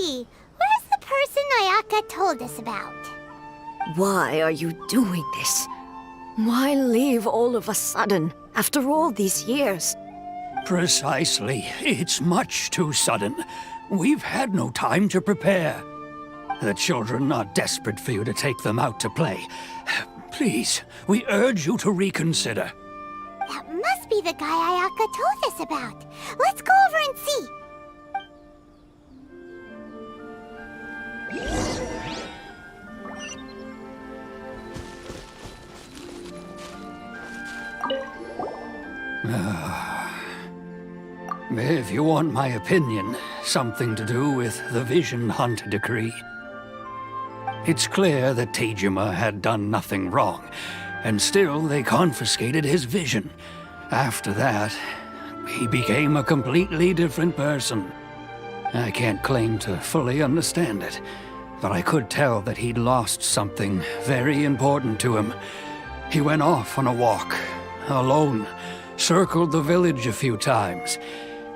see. Where's the person Ayaka told us about? Why are you doing this? Why leave all of a sudden, after all these years? Precisely. It's much too sudden. We've had no time to prepare. The children are desperate for you to take them out to play. Please, we urge you to reconsider. That must be the guy Ayaka told us about. Let's go over and see. If you want my opinion, something to do with the Vision Hunt decree. It's clear that Tejima had done nothing wrong, and still they confiscated his vision. After that, he became a completely different person. I can't claim to fully understand it, but I could tell that he'd lost something very important to him. He went off on a walk, alone, circled the village a few times,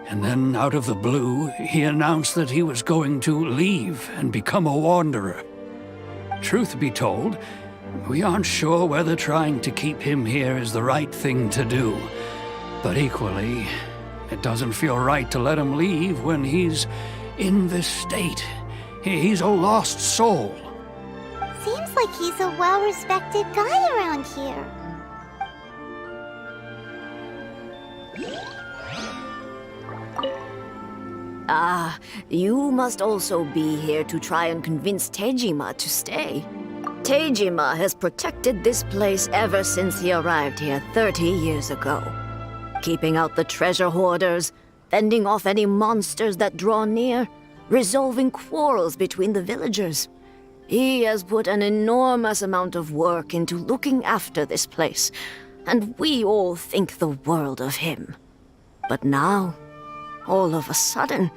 and then out of the blue, he announced that he was going to leave and become a wanderer. Truth be told, we aren't sure whether trying to keep him here is the right thing to do. But equally, it doesn't feel right to let him leave when he's in this state. He's a lost soul. Seems like he's a well-respected guy around here. You must also be here to try and convince Tejima to stay. Tejima has protected this place ever since he arrived here 30 years ago. Keeping out the treasure hoarders, fending off any monsters that draw near, resolving quarrels between the villagers. He has put an enormous amount of work into looking after this place, and we all think the world of him. But now, all of a sudden,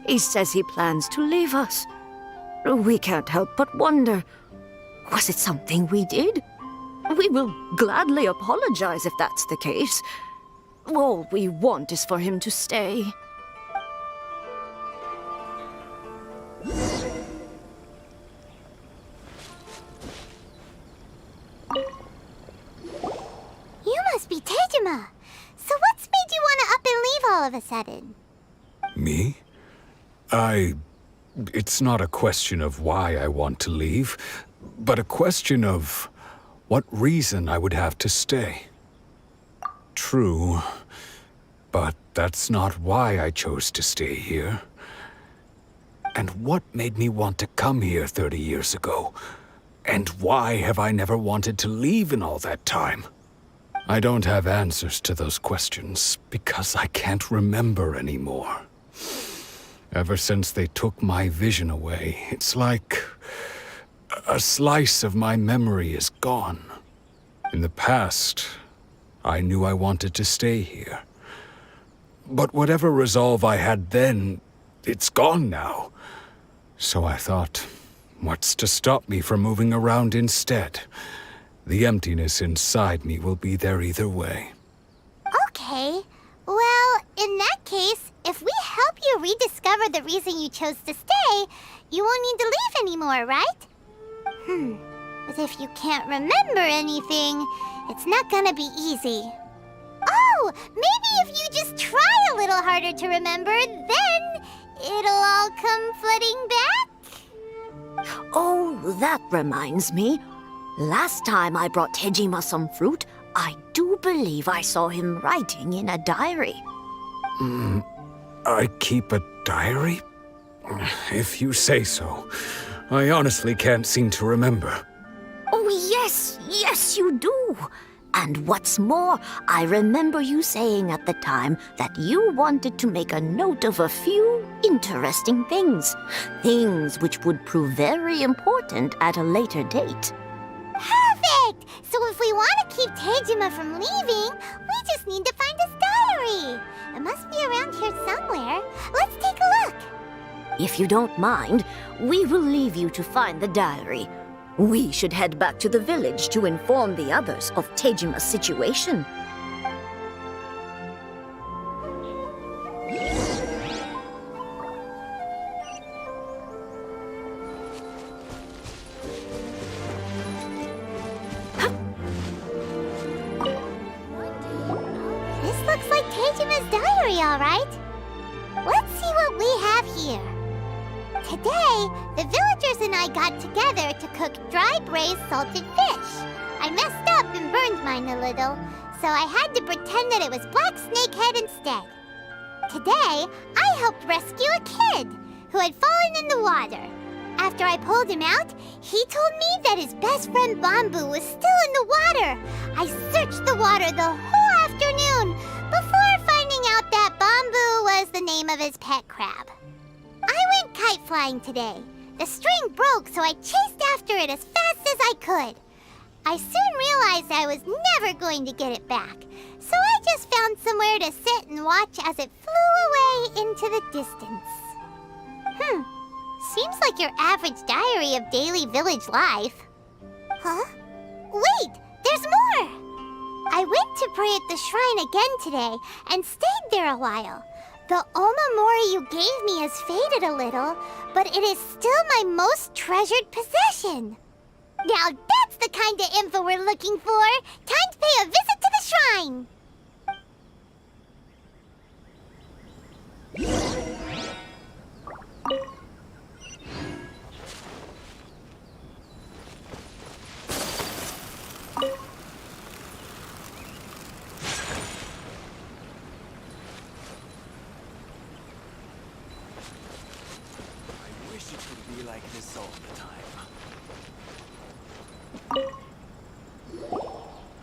he says he plans to leave us. We can't help but wonder, was it something we did? We will gladly apologize if that's the case. All we want is for him to stay. You must be Tejima. So what's made you want to up and leave all of a sudden? Me? It's not a question of why I want to leave, but a question of what reason I would have to stay. True, but that's not why I chose to stay here. And what made me want to come here 30 years ago? And why have I never wanted to leave in all that time? I don't have answers to those questions because I can't remember anymore. Ever since they took my vision away, it's like a slice of my memory is gone. In the past, I knew I wanted to stay here. But whatever resolve I had then, it's gone now. So I thought, what's to stop me from moving around instead? The emptiness inside me will be there either way. Okay. Well, in that case, if we help you rediscover the reason you chose to stay, you won't need to leave anymore, right? But if you can't remember anything, it's not gonna be easy. Oh, maybe if you just try a little harder to remember, then it'll all come flooding back? Oh, that reminds me. Last time I brought Tejima some fruit, I do believe I saw him writing in a diary. I keep a diary? If you say so. I honestly can't seem to remember. Oh, yes, you do. And what's more, I remember you saying at the time that you wanted to make a note of a few interesting things. Things which would prove very important at a later date. Perfect! So if we want to keep Tejima from leaving, we just need to find his diary. It must be around here somewhere. Let's take a look. If you don't mind, we will leave you to find the diary. We should head back to the village to inform the others of Tejima's situation. all right? Let's see what we have here. Today, the villagers and I got together to cook dry braised salted fish. I messed up and burned mine a little, so I had to pretend that it was black snakehead instead. Today, I helped rescue a kid who had fallen in the water. After I pulled him out, he told me that his best friend Bamboo was still in the water. I searched the water the whole afternoon before finding out that Bamboo was the name of his pet crab. I went kite flying today. The string broke, so I chased after it as fast as I could. I soon realized I was never going to get it back, so I just found somewhere to sit and watch as it flew away into the distance. Seems like your average diary of daily village life. Huh? Wait, there's more! I went to pray at the shrine again today and stayed there a while. The Omamori you gave me has faded a little, but it is still my most treasured possession. Now that's the kind of info we're looking for. Time to pay a visit to the shrine. I wish it could be like this all the time.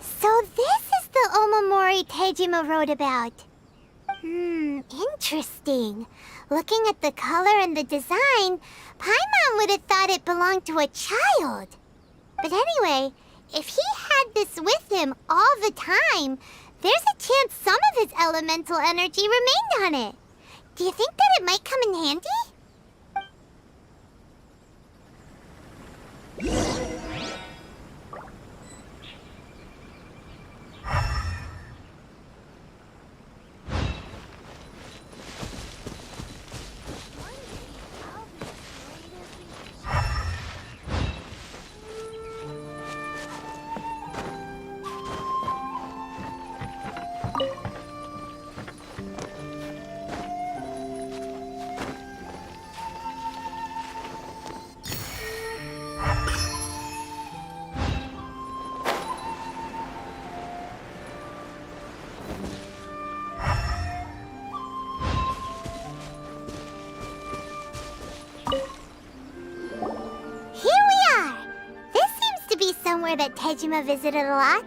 So this is the Omamori Tejima wrote about. Interesting. Looking at the color and the design, Paimon would have thought it belonged to a child. But anyway, if he had this with him all the time, there's a chance some of his elemental energy remained on it. Do you think that it might come in handy? Somewhere that Tejima visited a lot.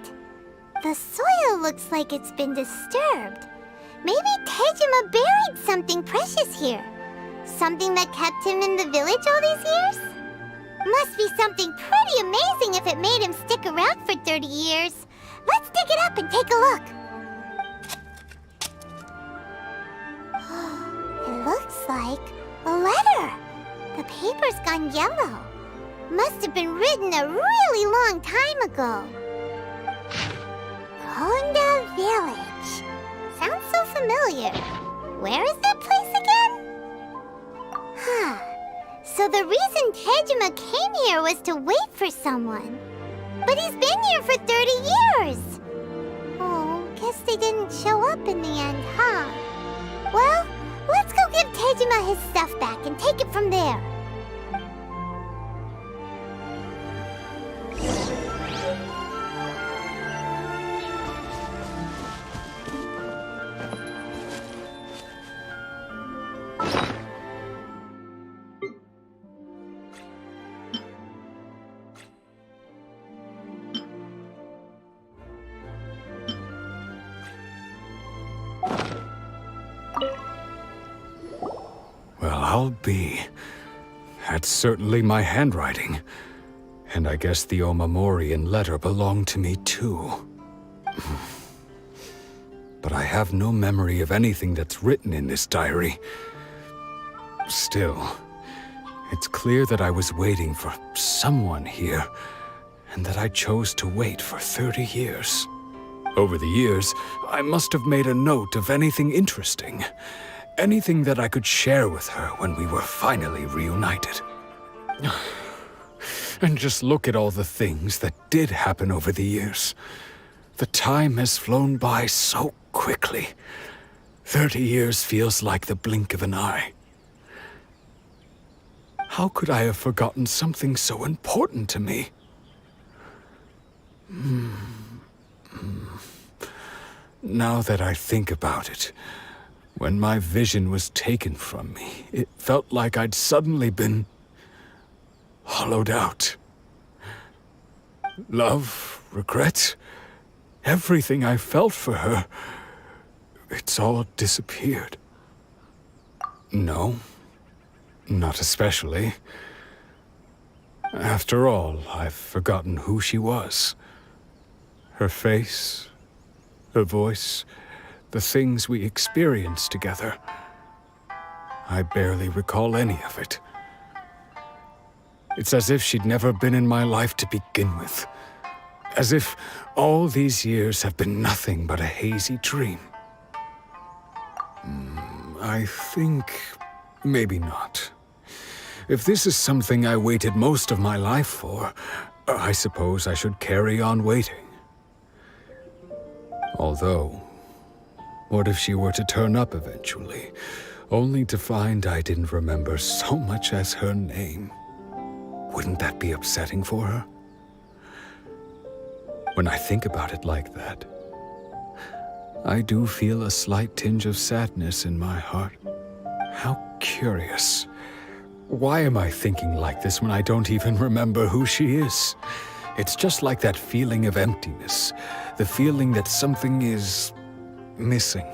The soil looks like it's been disturbed. Maybe Tejima buried something precious here. Something that kept him in the village all these years? Must be something pretty amazing if it made him stick around for 30 years. Let's dig it up and take a look. It looks like a letter. The paper's gone yellow. Must have been written a really long time ago. Konda Village. Sounds so familiar. Where is that place again? So the reason Tejima came here was to wait for someone. But he's been here for 30 years. Oh, guess they didn't show up in the end, huh? Well, let's go give Tejima his stuff back and take it from there. Well, I'll be. That's certainly my handwriting. And I guess the Omamorian letter belonged to me too. But I have no memory of anything that's written in this diary. Still, it's clear that I was waiting for someone here, and that I chose to wait for 30 years. Over the years, I must have made a note of anything interesting. Anything that I could share with her when we were finally reunited. And just look at all the things that did happen over the years. The time has flown by so quickly. 30 years feels like the blink of an eye. How could I have forgotten something so important to me? Now that I think about it, when my vision was taken from me, it felt like I'd suddenly been hollowed out. Love, regret, everything I felt for her, it's all disappeared. No, not especially. After all, I've forgotten who she was. Her face, her voice, the things we experienced together. I barely recall any of it. It's as if she'd never been in my life to begin with. As if all these years have been nothing but a hazy dream. I think maybe not. If this is something I waited most of my life for, I suppose I should carry on waiting. Although, what if she were to turn up eventually, only to find I didn't remember so much as her name? Wouldn't that be upsetting for her? When I think about it like that, I do feel a slight tinge of sadness in my heart. How curious. Why am I thinking like this when I don't even remember who she is? It's just like that feeling of emptiness, the feeling that something is missing.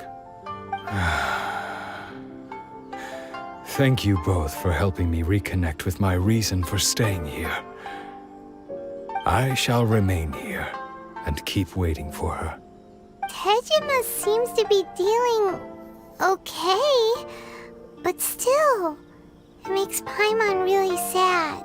Thank you both for helping me reconnect with my reason for staying here. I shall remain here and keep waiting for her. Tejima seems to be dealing okay, but still, it makes Paimon really sad.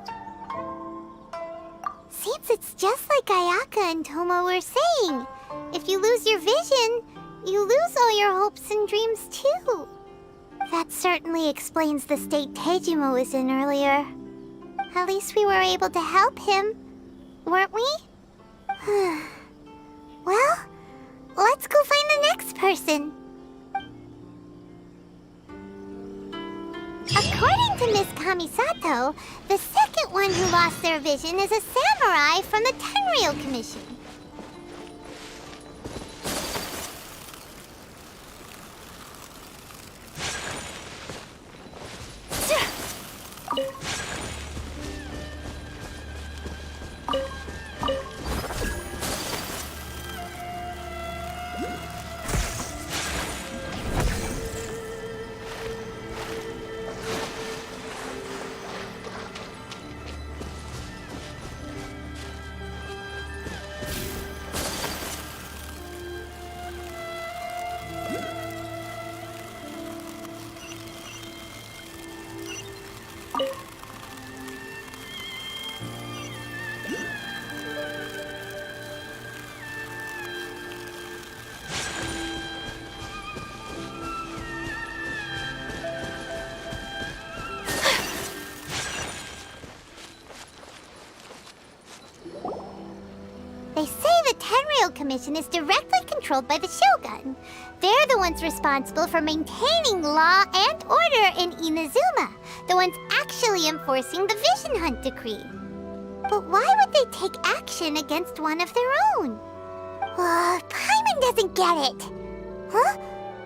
Seems it's just like Ayaka and Tomo were saying. If you lose your vision, you lose all your hopes and dreams too. That certainly explains the state Tejima was in earlier. At least we were able to help him, weren't we? Well, let's go find the next person. According to Miss Kamisato, the second one who lost their vision is a samurai from the Tenryou Commission. They say the Tenryou Commission is directly controlled by the Shogun. They're the ones responsible for maintaining law and order in Inazuma, the ones actually enforcing the Vision Hunt decree. But why would they take action against one of their own? Paimon doesn't get it. Huh?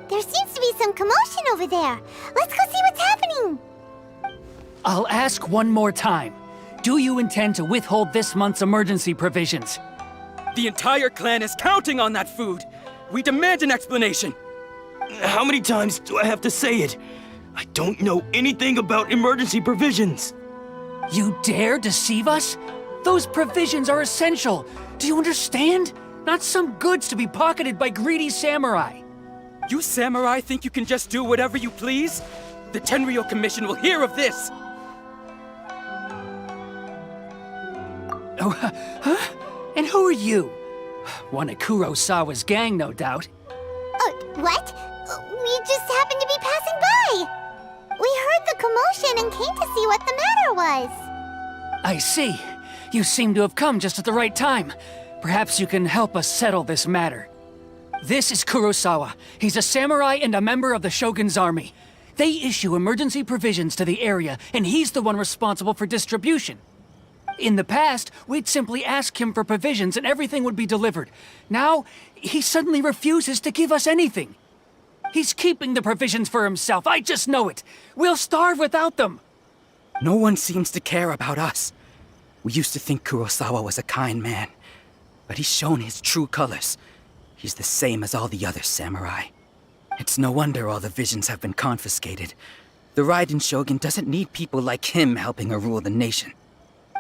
There seems to be some commotion over there. Let's go see what's happening. I'll ask one more time. Do you intend to withhold this month's emergency provisions? The entire clan is counting on that food! We demand an explanation! How many times do I have to say it? I don't know anything about emergency provisions. You dare deceive us? Those provisions are essential. Do you understand? Not some goods to be pocketed by greedy samurai. You samurai think you can just do whatever you please? The Tenryou Commission will hear of this! Oh, huh? And who are you? One of Kurosawa's gang, no doubt. What? We just happened to be passing by. We heard the commotion and came to see what the matter was. I see. You seem to have come just at the right time. Perhaps you can help us settle this matter. This is Kurosawa. He's a samurai and a member of the Shogun's army. They issue emergency provisions to the area, and he's the one responsible for distribution. In the past, we'd simply ask him for provisions and everything would be delivered. Now, he suddenly refuses to give us anything. He's keeping the provisions for himself, I just know it. We'll starve without them. No one seems to care about us. We used to think Kurosawa was a kind man, but he's shown his true colors. He's the same as all the other samurai. It's no wonder all the visions have been confiscated. The Raiden Shogun doesn't need people like him helping her rule the nation.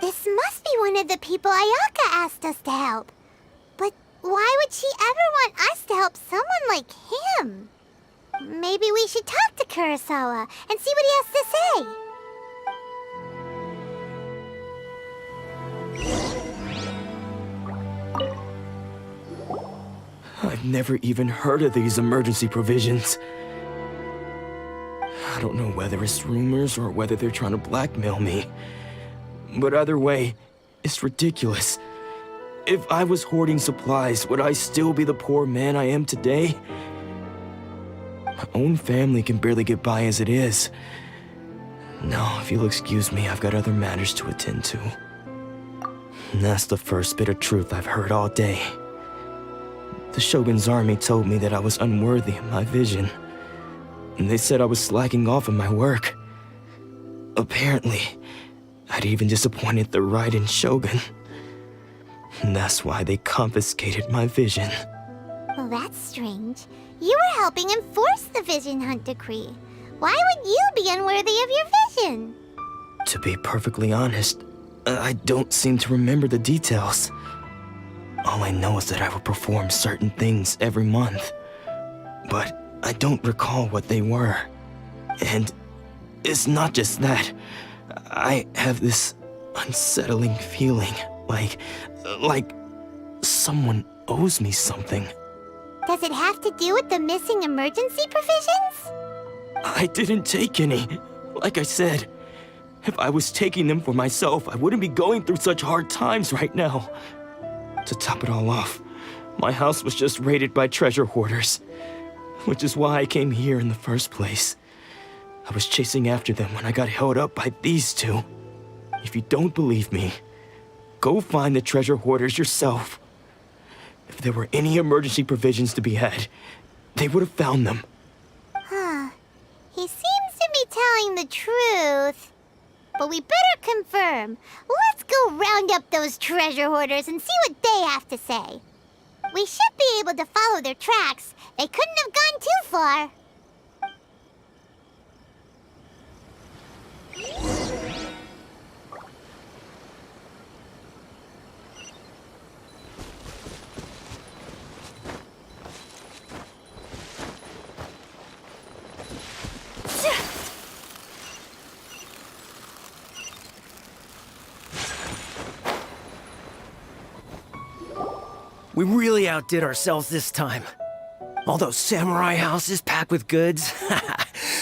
This must be one of the people Ayaka asked us to help. But why would she ever want us to help someone like him? Maybe we should talk to Kurosawa and see what he has to say. I've never even heard of these emergency provisions. I don't know whether it's rumors or whether they're trying to blackmail me. But either way, it's ridiculous. If I was hoarding supplies, would I still be the poor man I am today? My own family can barely get by as it is. No, if you'll excuse me, I've got other matters to attend to. And that's the first bit of truth I've heard all day. The Shogun's army told me that I was unworthy of my vision. And they said I was slacking off in my work. Apparently, I'd even disappointed the Raiden Shogun. And that's why they confiscated my vision. Well, that's strange. You were helping enforce the Vision Hunt Decree. Why would you be unworthy of your vision? To be perfectly honest, I don't seem to remember the details. All I know is that I would perform certain things every month. But I don't recall what they were. And it's not just that. I have this unsettling feeling, like someone owes me something. Does it have to do with the missing emergency provisions? I didn't take any. Like I said, if I was taking them for myself, I wouldn't be going through such hard times right now. To top it all off, my house was just raided by treasure hoarders, which is why I came here in the first place. I was chasing after them when I got held up by these two. If you don't believe me, go find the treasure hoarders yourself. If there were any emergency provisions to be had, they would have found them. Huh. He seems to be telling the truth. But we better confirm. Let's go round up those treasure hoarders and see what they have to say. We should be able to follow their tracks. They couldn't have gone too far. We really outdid ourselves this time. All those samurai houses packed with goods.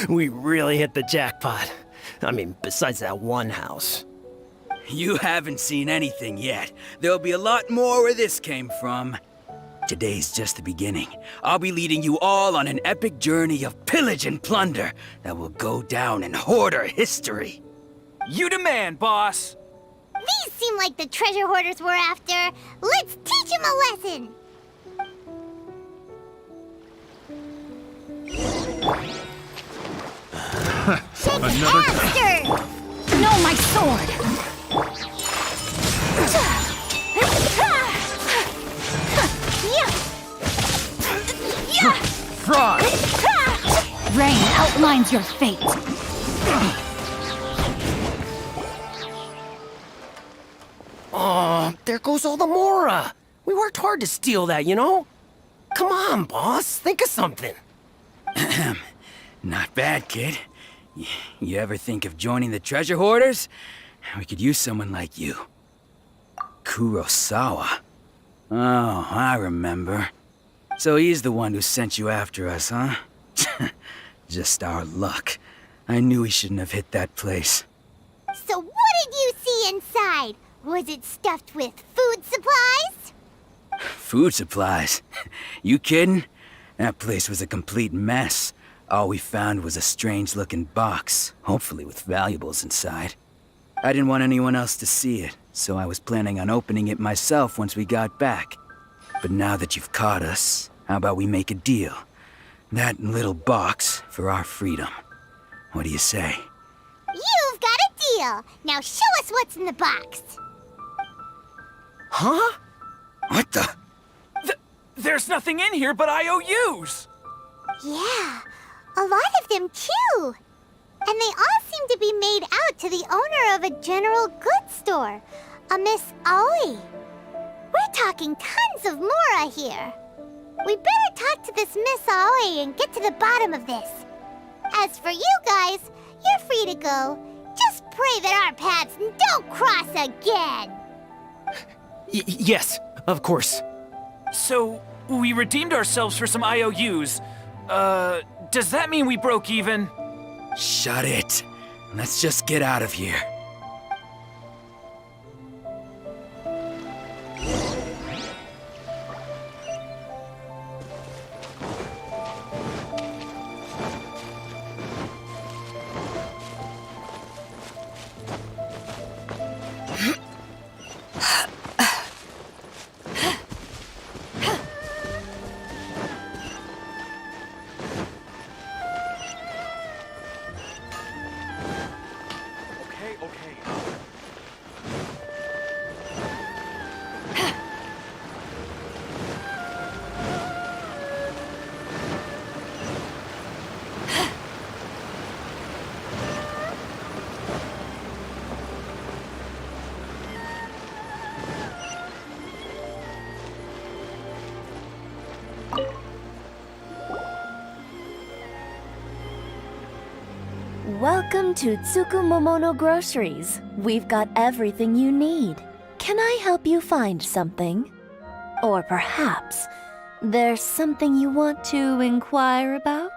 We really hit the jackpot. I mean, besides that one house. You haven't seen anything yet. There'll be a lot more where this came from. Today's just the beginning. I'll be leading you all on an epic journey of pillage and plunder that will go down in hoarder history. You demand, boss. These seem like the treasure hoarders we're after. Let's teach them a lesson. Shake it faster! No, my sword! Fraud! Rain outlines your fate. Oh, there goes all the Mora. We worked hard to steal that, you know? Come on, boss. Think of something. Not bad, kid. You ever think of joining the treasure hoarders? We could use someone like you. Kurosawa. Oh, I remember. So he's the one who sent you after us, huh? Just our luck. I knew he shouldn't have hit that place. So what did you see inside? Was it stuffed with food supplies? Food supplies? You kidding? That place was a complete mess. All we found was a strange-looking box, hopefully with valuables inside. I didn't want anyone else to see it, so I was planning on opening it myself once we got back. But now that you've caught us, how about we make a deal? That little box for our freedom. What do you say? You've got a deal. Now show us what's in the box. Huh? What the? There's nothing in here but IOUs! Yeah, a lot of them too. And they all seem to be made out to the owner of a general goods store, a Miss Aoi. We're talking tons of Mora here. We better talk to this Miss Aoi and get to the bottom of this. As for you guys, you're free to go. Just pray that our paths don't cross again. Yes, of course. So, we redeemed ourselves for some IOUs. Does that mean we broke even? Shut it. Let's just get out of here. Welcome to Tsukumomono Groceries. We've got everything you need. Can I help you find something? Or perhaps there's something you want to inquire about?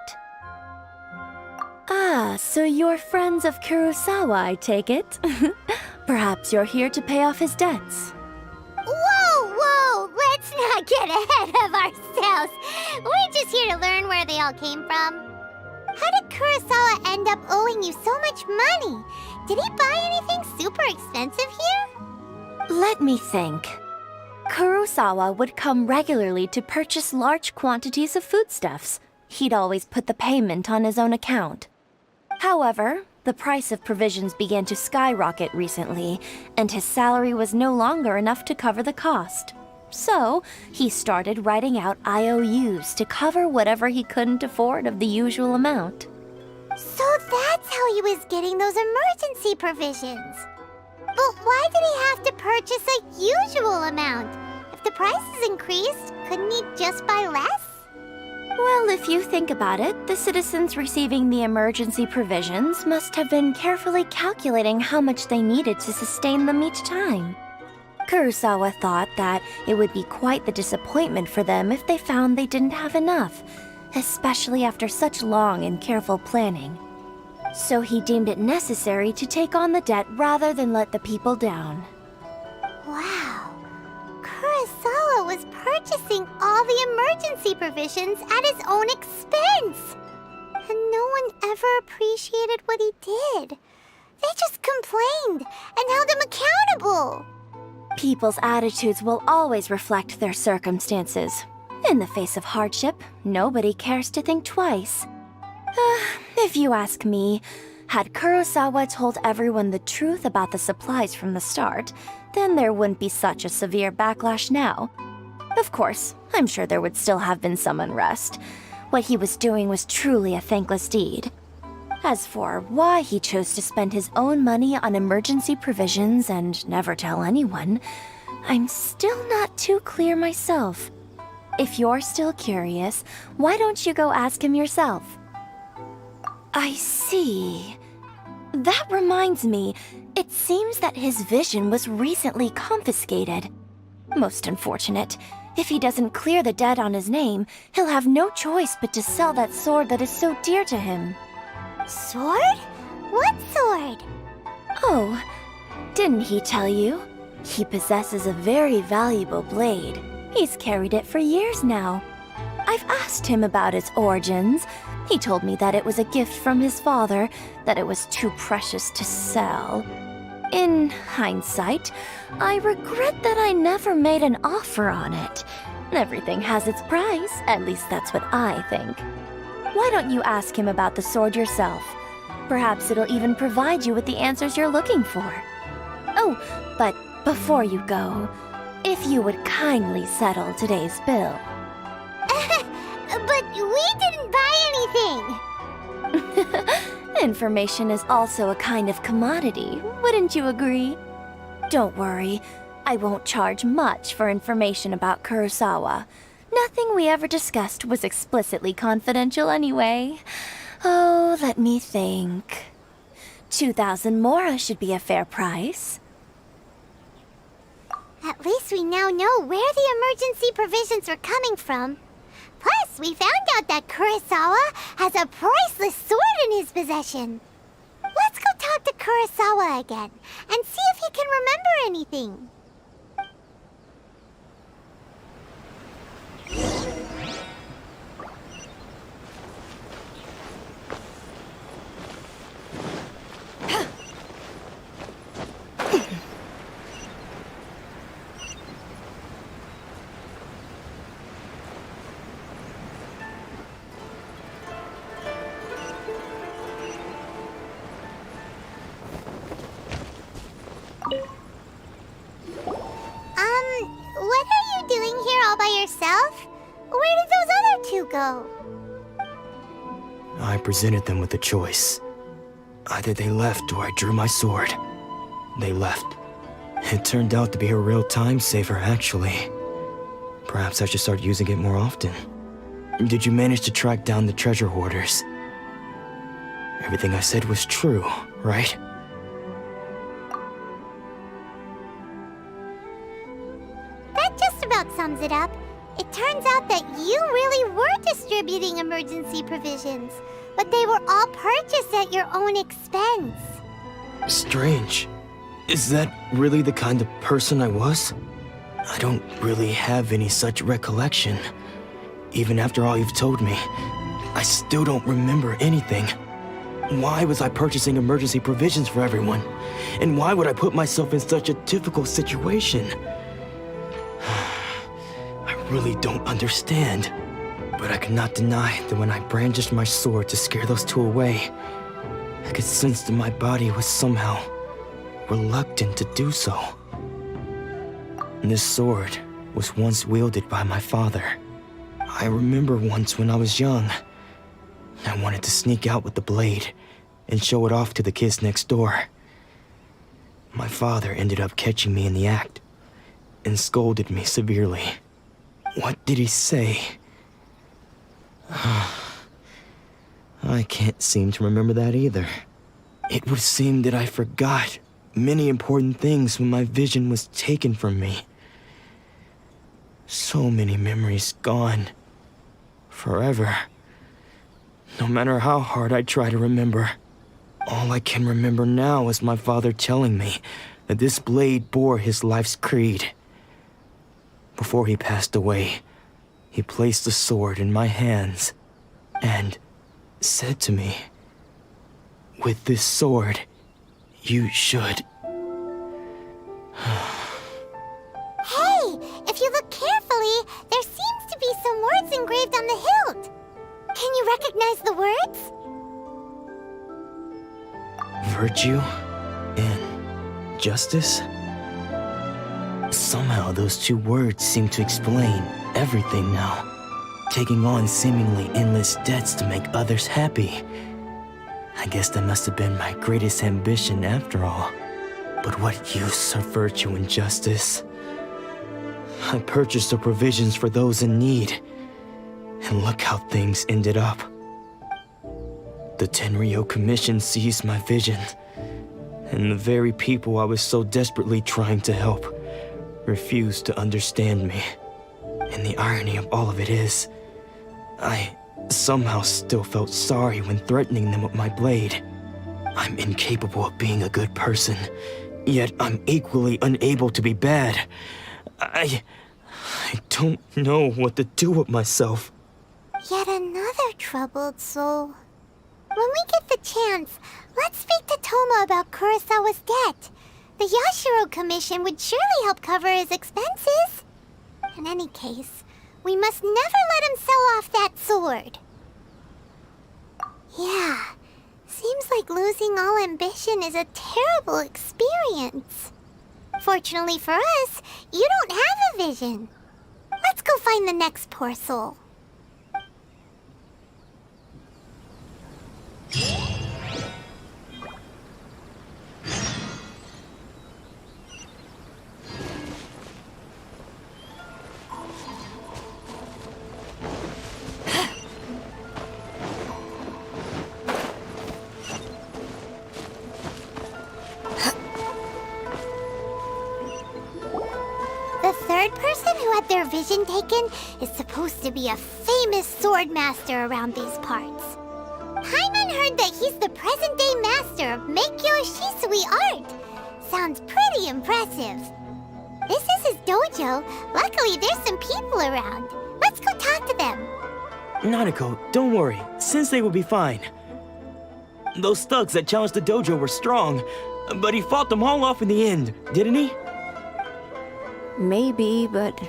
Ah, so you're friends of Kurosawa, I take it? Perhaps you're here to pay off his debts. Whoa! Let's not get ahead of ourselves. We're just here to learn where they all came from. How did Kurosawa end up owing you so much money? Did he buy anything super expensive here? Let me think. Kurosawa would come regularly to purchase large quantities of foodstuffs. He'd always put the payment on his own account. However, the price of provisions began to skyrocket recently, and his salary was no longer enough to cover the cost. So, he started writing out IOUs to cover whatever he couldn't afford of the usual amount. So that's how he was getting those emergency provisions. But why did he have to purchase a usual amount? If the prices increased, couldn't he just buy less? Well, if you think about it, the citizens receiving the emergency provisions must have been carefully calculating how much they needed to sustain them each time. Kurosawa thought that it would be quite the disappointment for them if they found they didn't have enough, especially after such long and careful planning. So he deemed it necessary to take on the debt rather than let the people down. Wow. Kurosawa was purchasing all the emergency provisions at his own expense. And no one ever appreciated what he did. They just complained and held him accountable. People's attitudes will always reflect their circumstances. In the face of hardship, nobody cares to think twice. If you ask me, had Kurosawa told everyone the truth about the supplies from the start, then there wouldn't be such a severe backlash now. Of course, I'm sure there would still have been some unrest. What he was doing was truly a thankless deed. As for why he chose to spend his own money on emergency provisions and never tell anyone, I'm still not too clear myself. If you're still curious, why don't you go ask him yourself? I see. That reminds me, it seems that his vision was recently confiscated. Most unfortunate. If he doesn't clear the debt on his name, he'll have no choice but to sell that sword that is so dear to him. Sword? What sword? Oh, didn't he tell you? He possesses a very valuable blade. He's carried it for years now. I I've asked him about its origins. He told me that it was a gift from his father, that it was too precious to sell. In hindsight, I regret that I never made an offer on it. Everything has its price, at least that's what I think. Why don't you ask him about the sword yourself? Perhaps it'll even provide you with the answers you're looking for. Oh, but before you go, if you would kindly settle today's bill. But we didn't buy anything! Information is also a kind of commodity, wouldn't you agree? Don't worry, I won't charge much for information about Kurosawa. Nothing we ever discussed was explicitly confidential anyway. Oh, let me think. 2,000 mora should be a fair price. At least we now know where the emergency provisions were coming from. Plus, we found out that Kurosawa has a priceless sword in his possession. Let's go talk to Kurosawa again and see if he can remember anything. What are you doing here all by yourself? Where did those other two go? I presented them with a choice. Either they left or I drew my sword. They left. It turned out to be a real time saver, actually. Perhaps I should start using it more often. Did you manage to track down the treasure hoarders? Everything I said was true, right? That just about sums it up. It turns out that you really were distributing emergency provisions, but they were all purchased at your own expense. Strange. Is that really the kind of person I was? I don't really have any such recollection. Even after all you've told me, I still don't remember anything. Why was I purchasing emergency provisions for everyone? And why would I put myself in such a difficult situation? I really don't understand. But I cannot deny that when I brandished my sword to scare those two away, I could sense that my body was somehow reluctant to do so. This sword was once wielded by my father. I remember once when I was young, I wanted to sneak out with the blade and show it off to the kids next door. My father ended up catching me in the act and scolded me severely. What did he say? I can't seem to remember that either. It would seem that I forgot many important things when my vision was taken from me. So many memories gone. Forever. No matter how hard I try to remember, all I can remember now is my father telling me that this blade bore his life's creed. Before he passed away, he placed the sword in my hands and said to me, "With this sword, you should..." Hey, if you look carefully, there seems to be some words engraved on the hilt. Can you recognize the words? Virtue and justice? Somehow those two words seem to explain everything now. Taking on seemingly endless debts to make others happy. I guess that must have been my greatest ambition after all. But what use of virtue and justice? I purchased the provisions for those in need. And look how things ended up. The Tenryo Commission seized my vision. And the very people I was so desperately trying to help refused to understand me. And the irony of all of it is, I somehow still felt sorry when threatening them with my blade. I'm incapable of being a good person, yet I'm equally unable to be bad. I don't know what to do with myself. Yet another troubled soul. When we get the chance, let's speak to Toma about Kurosawa's debt. The Yashiro Commission would surely help cover his expenses. In any case, we must never let him sell off that sword. Yeah, seems like losing all ambition is a terrible experience. Fortunately for us, you don't have a vision. Let's go find the next poor soul. The third person who had their vision taken is supposed to be a famous sword master around these parts. Paimon heard that he's the present-day master of Meikyo Shisui art. Sounds pretty impressive. This is his dojo. Luckily, there's some people around. Let's go talk to them. Nanako, don't worry. Sensei will be fine. Those thugs that challenged the dojo were strong, but he fought them all off in the end, didn't he? Maybe, but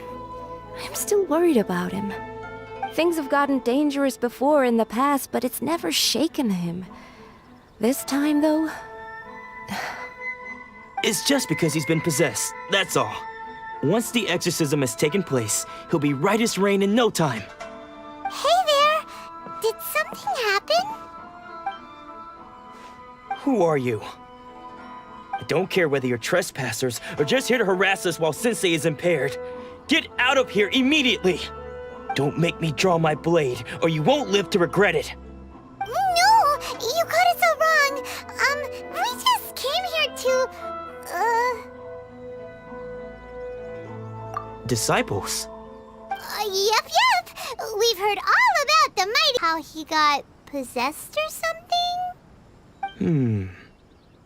I'm still worried about him. Things have gotten dangerous before in the past, but it's never shaken him. This time, though... It's just because he's been possessed, that's all. Once the exorcism has taken place, he'll be right as rain in no time. Hey there! Did something happen? Who are you? I don't care whether you're trespassers or just here to harass us while Sensei is impaired. Get out of here immediately! Don't make me draw my blade, or you won't live to regret it. No! You got it so wrong! We just came here to... Disciples? Yep. We've heard all about the mighty... How he got possessed or something?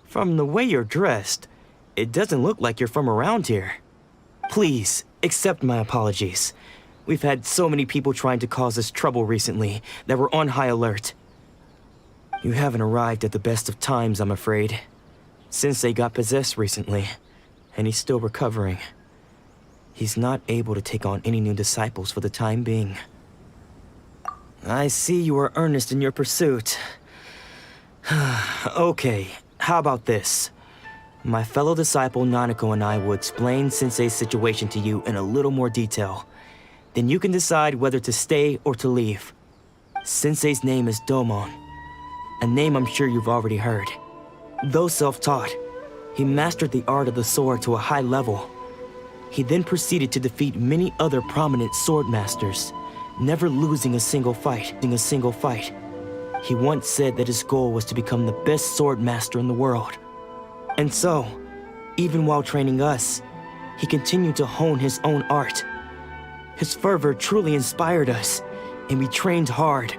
From the way you're dressed, it doesn't look like you're from around here. Please, accept my apologies. We've had so many people trying to cause us trouble recently that we're on high alert. You haven't arrived at the best of times, I'm afraid. Sensei got possessed recently, and he's still recovering. He's not able to take on any new disciples for the time being. I see you are earnest in your pursuit. Okay, how about this? My fellow disciple Nanako and I will explain Sensei's situation to you in a little more detail. Then you can decide whether to stay or to leave. Sensei's name is Domon, a name I'm sure you've already heard. Though self-taught, he mastered the art of the sword to a high level. He then proceeded to defeat many other prominent sword masters, never losing a single fight. He once said that his goal was to become the best sword master in the world. And so, even while training us, he continued to hone his own art. His fervor truly inspired us, and we trained hard,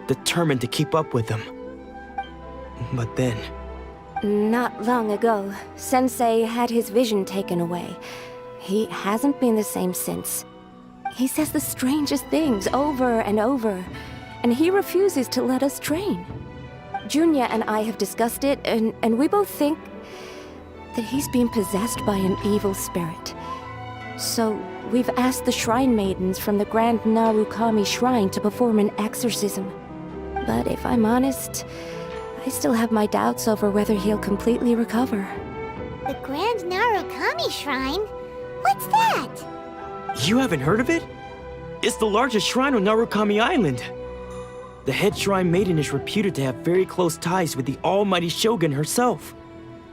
determined to keep up with him. But then... Not long ago, Sensei had his vision taken away. He hasn't been the same since. He says the strangest things over and over, and he refuses to let us train. Junya and I have discussed it, and we both think that he's being possessed by an evil spirit. So we've asked the shrine maidens from the Grand Narukami Shrine to perform an exorcism. But if I'm honest, I still have my doubts over whether he'll completely recover. The Grand Narukami Shrine? What's that? You haven't heard of it? It's the largest shrine on Narukami Island. The head shrine maiden is reputed to have very close ties with the almighty Shogun herself.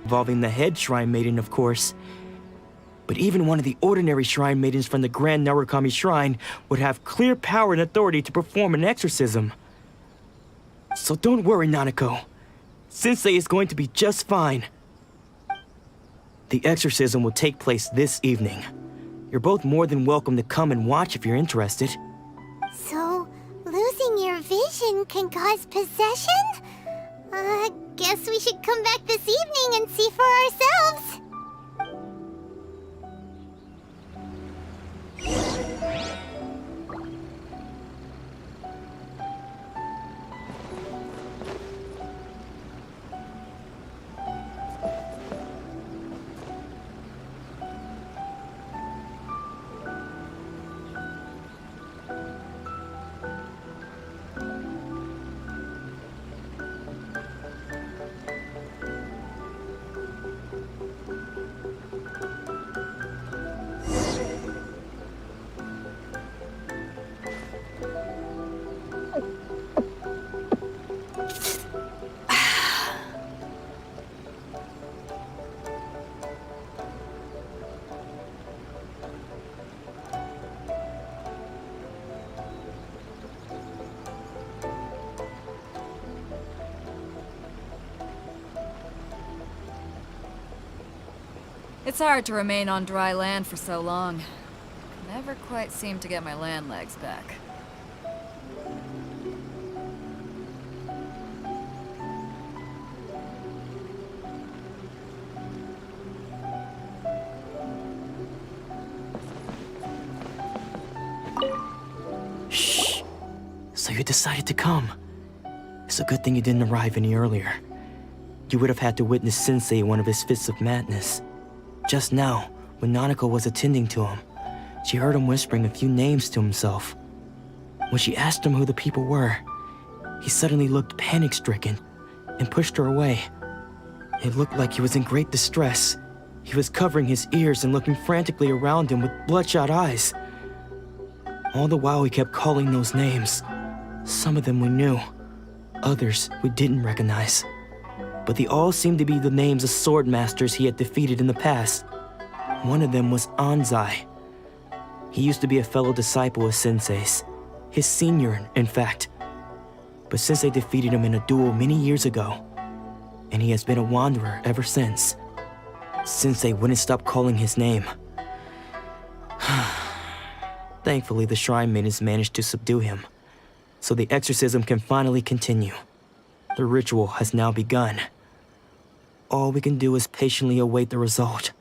Involving the head shrine maiden, of course. But even one of the ordinary shrine maidens from the Grand Narukami Shrine would have clear power and authority to perform an exorcism. So don't worry, Nanako. Sensei is going to be just fine. The exorcism will take place this evening. You're both more than welcome to come and watch if you're interested. So, losing your vision can cause possession? Guess we should come back this evening and see for ourselves. It's hard to remain on dry land for so long. Never quite seem to get my land legs back. Shh. So you decided to come. It's a good thing you didn't arrive any earlier. You would have had to witness Sensei in one of his fits of madness. Just now, when Nanako was attending to him, she heard him whispering a few names to himself. When she asked him who the people were, he suddenly looked panic-stricken and pushed her away. It looked like he was in great distress. He was covering his ears and looking frantically around him with bloodshot eyes. All the while he kept calling those names. Some of them we knew, others we didn't recognize. But they all seemed to be the names of sword masters he had defeated in the past. One of them was Anzai. He used to be a fellow disciple of Sensei's, his senior, in fact. But Sensei defeated him in a duel many years ago, and he has been a wanderer ever since. Sensei wouldn't stop calling his name. Thankfully, the shrine maidens managed to subdue him, so the exorcism can finally continue. The ritual has now begun. All we can do is patiently await the result.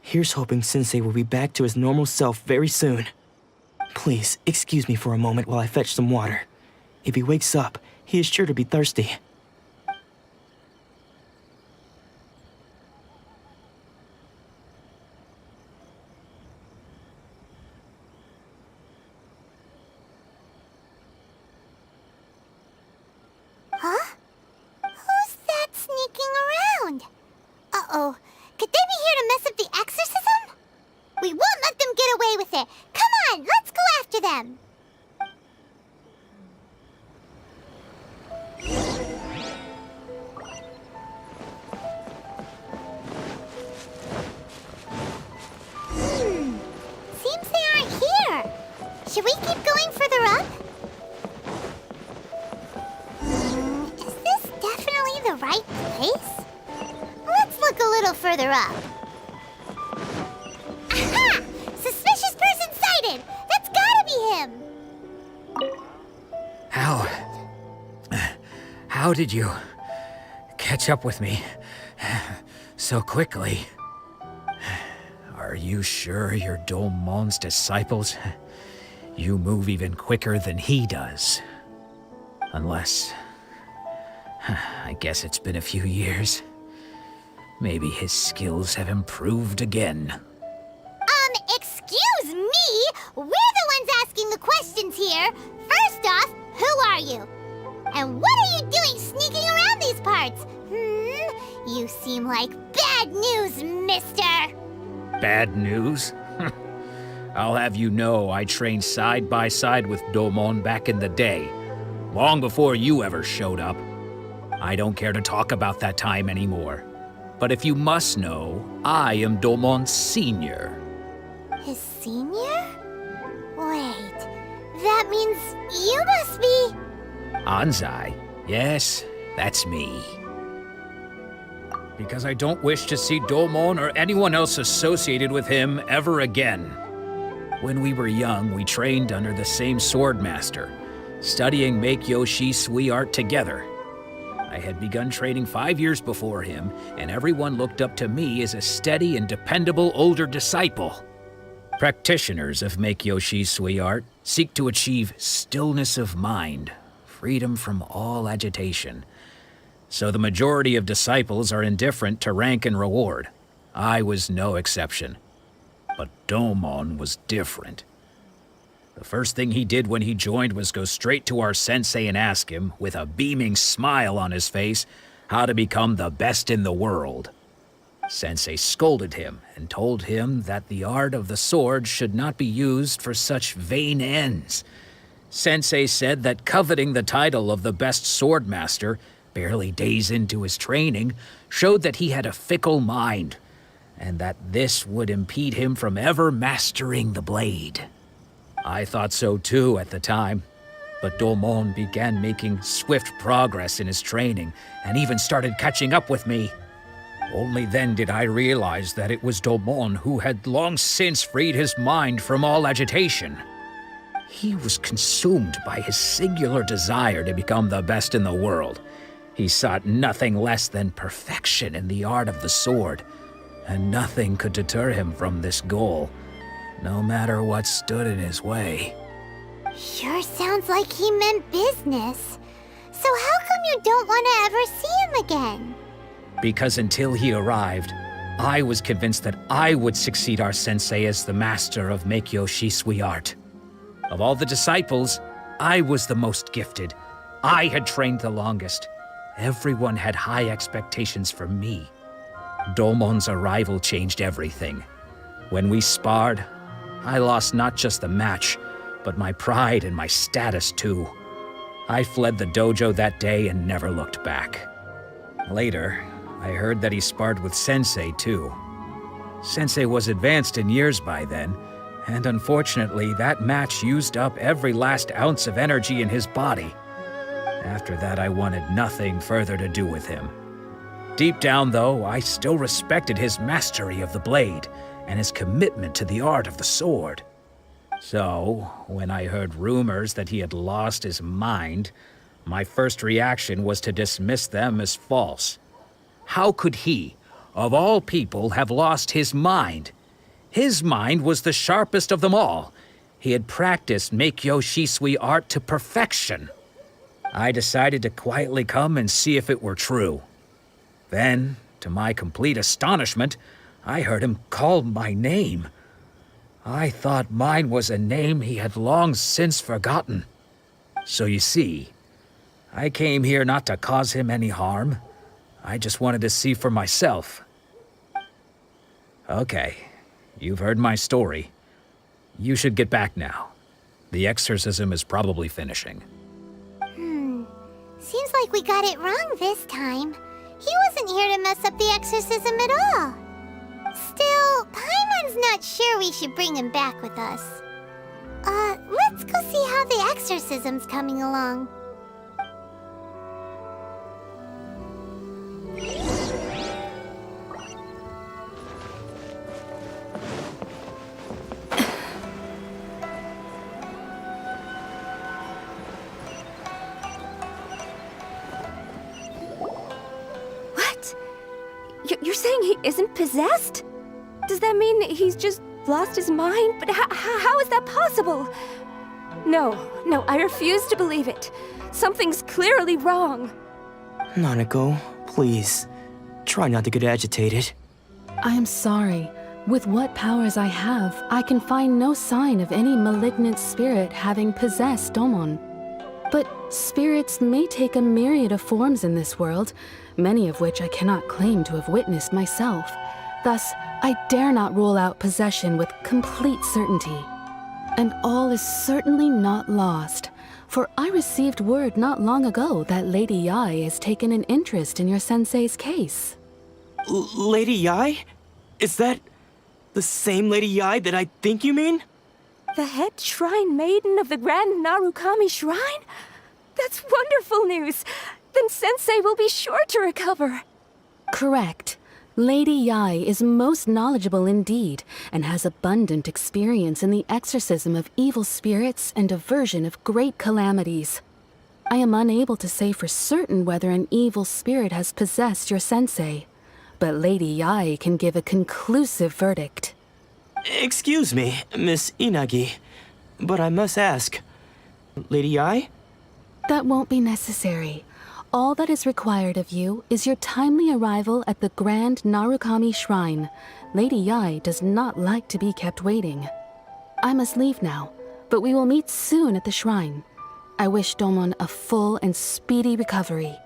Here's hoping Sensei will be back to his normal self very soon. Please, excuse me for a moment while I fetch some water. If he wakes up, he is sure to be thirsty. Huh? Who's that sneaking around? Uh-oh. Could they be here to mess up the exorcism? We won't let them get away with it. Come on, let's go after them. Seems they aren't here. Should we keep going further up? Is this definitely the right place? Let's look a little further up. Aha! Suspicious person sighted! That's gotta be him! How did you catch up with me so quickly? Are you sure you're Domon's disciples? You move even quicker than he does. Unless... I guess it's been a few years. Maybe his skills have improved again. Excuse me? We're the ones asking the questions here. First off, who are you? And what are you doing sneaking around these parts? You seem like bad news, mister. Bad news? I'll have you know I trained side by side with Domon back in the day, long before you ever showed up. I don't care to talk about that time anymore. But if you must know, I am Domon's senior. His senior? Wait, that means you must be... Anzai? Yes, that's me. Because I don't wish to see Domon or anyone else associated with him ever again. When we were young, we trained under the same sword master, studying Make-Yoshi Sui art together. I had begun training 5 years before him, and everyone looked up to me as a steady and dependable older disciple. Practitioners of Make-Yoshi Sui art seek to achieve stillness of mind, freedom from all agitation. So the majority of disciples are indifferent to rank and reward. I was no exception. But Domon was different. The first thing he did when he joined was go straight to our sensei and ask him, with a beaming smile on his face, how to become the best in the world. Sensei scolded him and told him that the art of the sword should not be used for such vain ends. Sensei said that coveting the title of the best sword master, barely days into his training, showed that he had a fickle mind, and that this would impede him from ever mastering the blade. I thought so too at the time, but Domon began making swift progress in his training and even started catching up with me. Only then did I realize that it was Domon who had long since freed his mind from all agitation. He was consumed by his singular desire to become the best in the world. He sought nothing less than perfection in the art of the sword, and nothing could deter him from this goal, no matter what stood in his way. Sure sounds like he meant business. So how come you don't want to ever see him again? Because until he arrived, I was convinced that I would succeed our sensei as the master of Meikyo Shisui art. Of all the disciples, I was the most gifted. I had trained the longest. Everyone had high expectations for me. Domon's arrival changed everything. When we sparred, I lost not just the match, but my pride and my status too. I fled the dojo that day and never looked back. Later, I heard that he sparred with Sensei too. Sensei was advanced in years by then, and unfortunately that match used up every last ounce of energy in his body. After that, I wanted nothing further to do with him. Deep down, though, I still respected his mastery of the blade and his commitment to the art of the sword. So, when I heard rumors that he had lost his mind, my first reaction was to dismiss them as false. How could he, of all people, have lost his mind? His mind was the sharpest of them all. He had practiced Meikyo Shisui art to perfection. I decided to quietly come and see if it were true. Then, to my complete astonishment, I heard him call my name. I thought mine was a name he had long since forgotten. So you see, I came here not to cause him any harm. I just wanted to see for myself. Okay, you've heard my story. You should get back now. The exorcism is probably finishing. Seems like we got it wrong this time. He wasn't here to mess up the exorcism at all. Still, Paimon's not sure we should bring him back with us. Let's go see how the exorcism's coming along. You're saying he isn't possessed? Does that mean he's just lost his mind? But how is that possible? No, I refuse to believe it. Something's clearly wrong. Nanako, please, try not to get agitated. I am sorry. With what powers I have, I can find no sign of any malignant spirit having possessed Domon. But spirits may take a myriad of forms in this world, many of which I cannot claim to have witnessed myself. Thus, I dare not rule out possession with complete certainty. And all is certainly not lost, for I received word not long ago that Lady Yai has taken an interest in your sensei's case. Lady Yai? Is that the same Lady Yai that I think you mean? The head shrine maiden of the Grand Narukami Shrine? That's wonderful news! Then Sensei will be sure to recover. Correct. Lady Yai is most knowledgeable indeed, and has abundant experience in the exorcism of evil spirits and aversion of great calamities. I am unable to say for certain whether an evil spirit has possessed your sensei, but Lady Yai can give a conclusive verdict. Excuse me, Miss Inagi, but I must ask, Lady Yai? That won't be necessary. All that is required of you is your timely arrival at the Grand Narukami Shrine. Lady Yai does not like to be kept waiting. I must leave now, but we will meet soon at the shrine. I wish Domon a full and speedy recovery.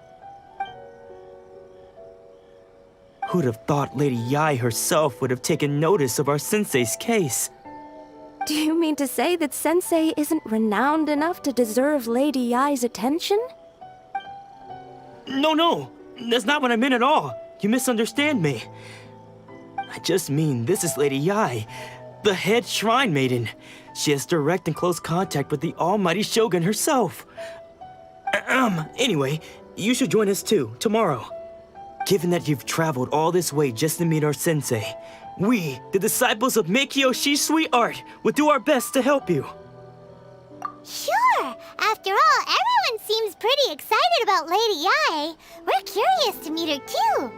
Who'd have thought Lady Yai herself would have taken notice of our sensei's case? Do you mean to say that Sensei isn't renowned enough to deserve Lady Yai's attention? No, that's not what I meant at all. You misunderstand me. I just mean this is Lady Yai, the head shrine maiden. She has direct and close contact with the almighty Shogun herself. Anyway, you should join us too, tomorrow. Given that you've traveled all this way just to meet our sensei, we, the disciples of Meikyo Shisui Art, will do our best to help you. Sure! After all, everyone seems pretty excited about Lady Ai. We're curious to meet her too.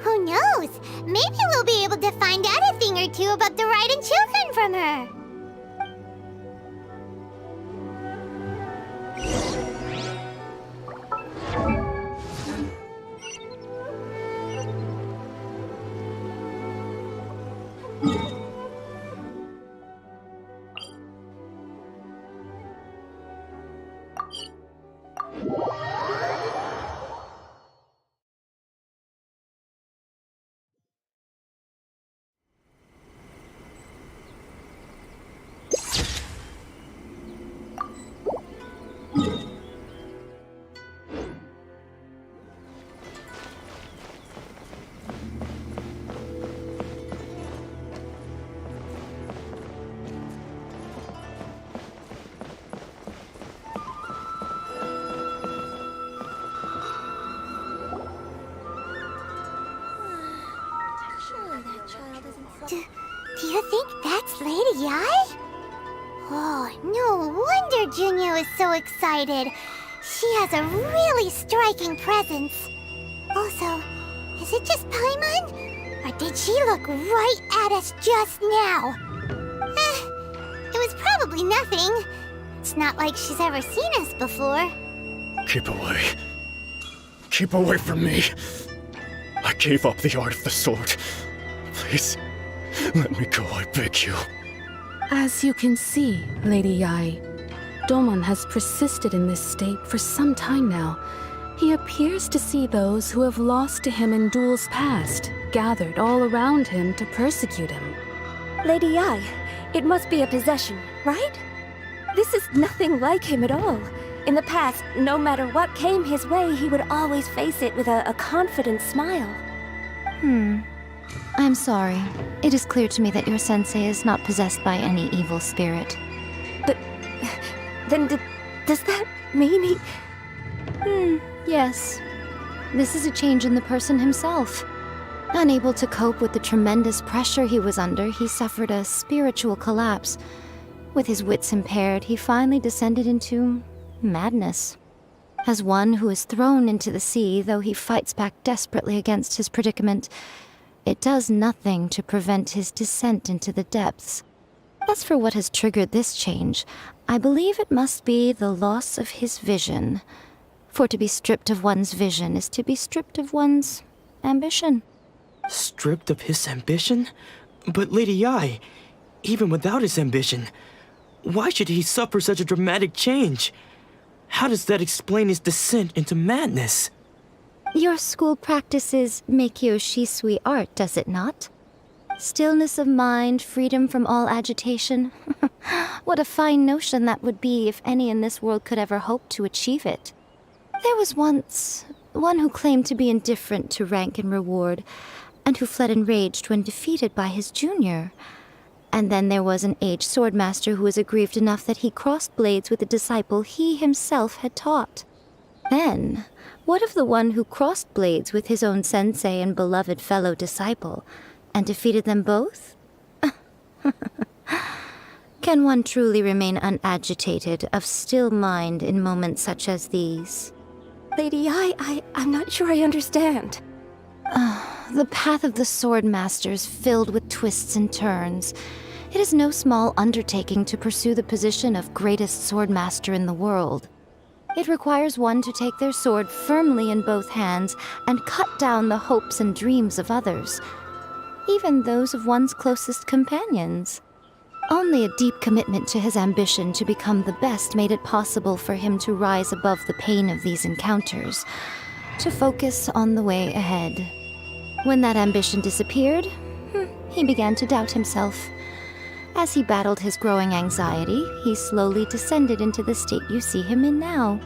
Who knows? Maybe we'll be able to find out a thing or two about the Raiden children from her. Do you think that's Lady Ai? Oh, no wonder Junyo is so excited. She has a really striking presence. Also, is it just Paimon? Or did she look right at us just now? It was probably nothing. It's not like she's ever seen us before. Keep away. Keep away from me. I gave up the art of the sword. Please, let me go, I beg you. As you can see, Lady Ai, Domon has persisted in this state for some time now. He appears to see those who have lost to him in duels past, gathered all around him to persecute him. Lady Ai, it must be a possession, right? This is nothing like him at all. In the past, no matter what came his way, he would always face it with a confident smile. I'm sorry. It is clear to me that your sensei is not possessed by any evil spirit. But then does that mean he... Yes. This is a change in the person himself. Unable to cope with the tremendous pressure he was under, he suffered a spiritual collapse. With his wits impaired, he finally descended into madness. As one who is thrown into the sea, though he fights back desperately against his predicament, it does nothing to prevent his descent into the depths. As for what has triggered this change, I believe it must be the loss of his vision. For to be stripped of one's vision is to be stripped of one's ambition. Stripped of his ambition? But Lady Ai, even without his ambition, why should he suffer such a dramatic change? How does that explain his descent into madness? Your school practices Meikyo Shisui art, does it not? Stillness of mind, freedom from all agitation. What a fine notion that would be if any in this world could ever hope to achieve it. There was once one who claimed to be indifferent to rank and reward, and who fled enraged when defeated by his junior. And then there was an aged swordmaster who was aggrieved enough that he crossed blades with a disciple he himself had taught. Then, what of the one who crossed blades with his own sensei and beloved fellow disciple, and defeated them both? Can one truly remain unagitated, of still mind in moments such as these? Lady Ai, I'm not sure I understand. The path of the sword master is filled with twists and turns. It is no small undertaking to pursue the position of greatest sword master in the world. It requires one to take their sword firmly in both hands and cut down the hopes and dreams of others, even those of one's closest companions. Only a deep commitment to his ambition to become the best made it possible for him to rise above the pain of these encounters, to focus on the way ahead. When that ambition disappeared, he began to doubt himself. As he battled his growing anxiety, he slowly descended into the state you see him in now.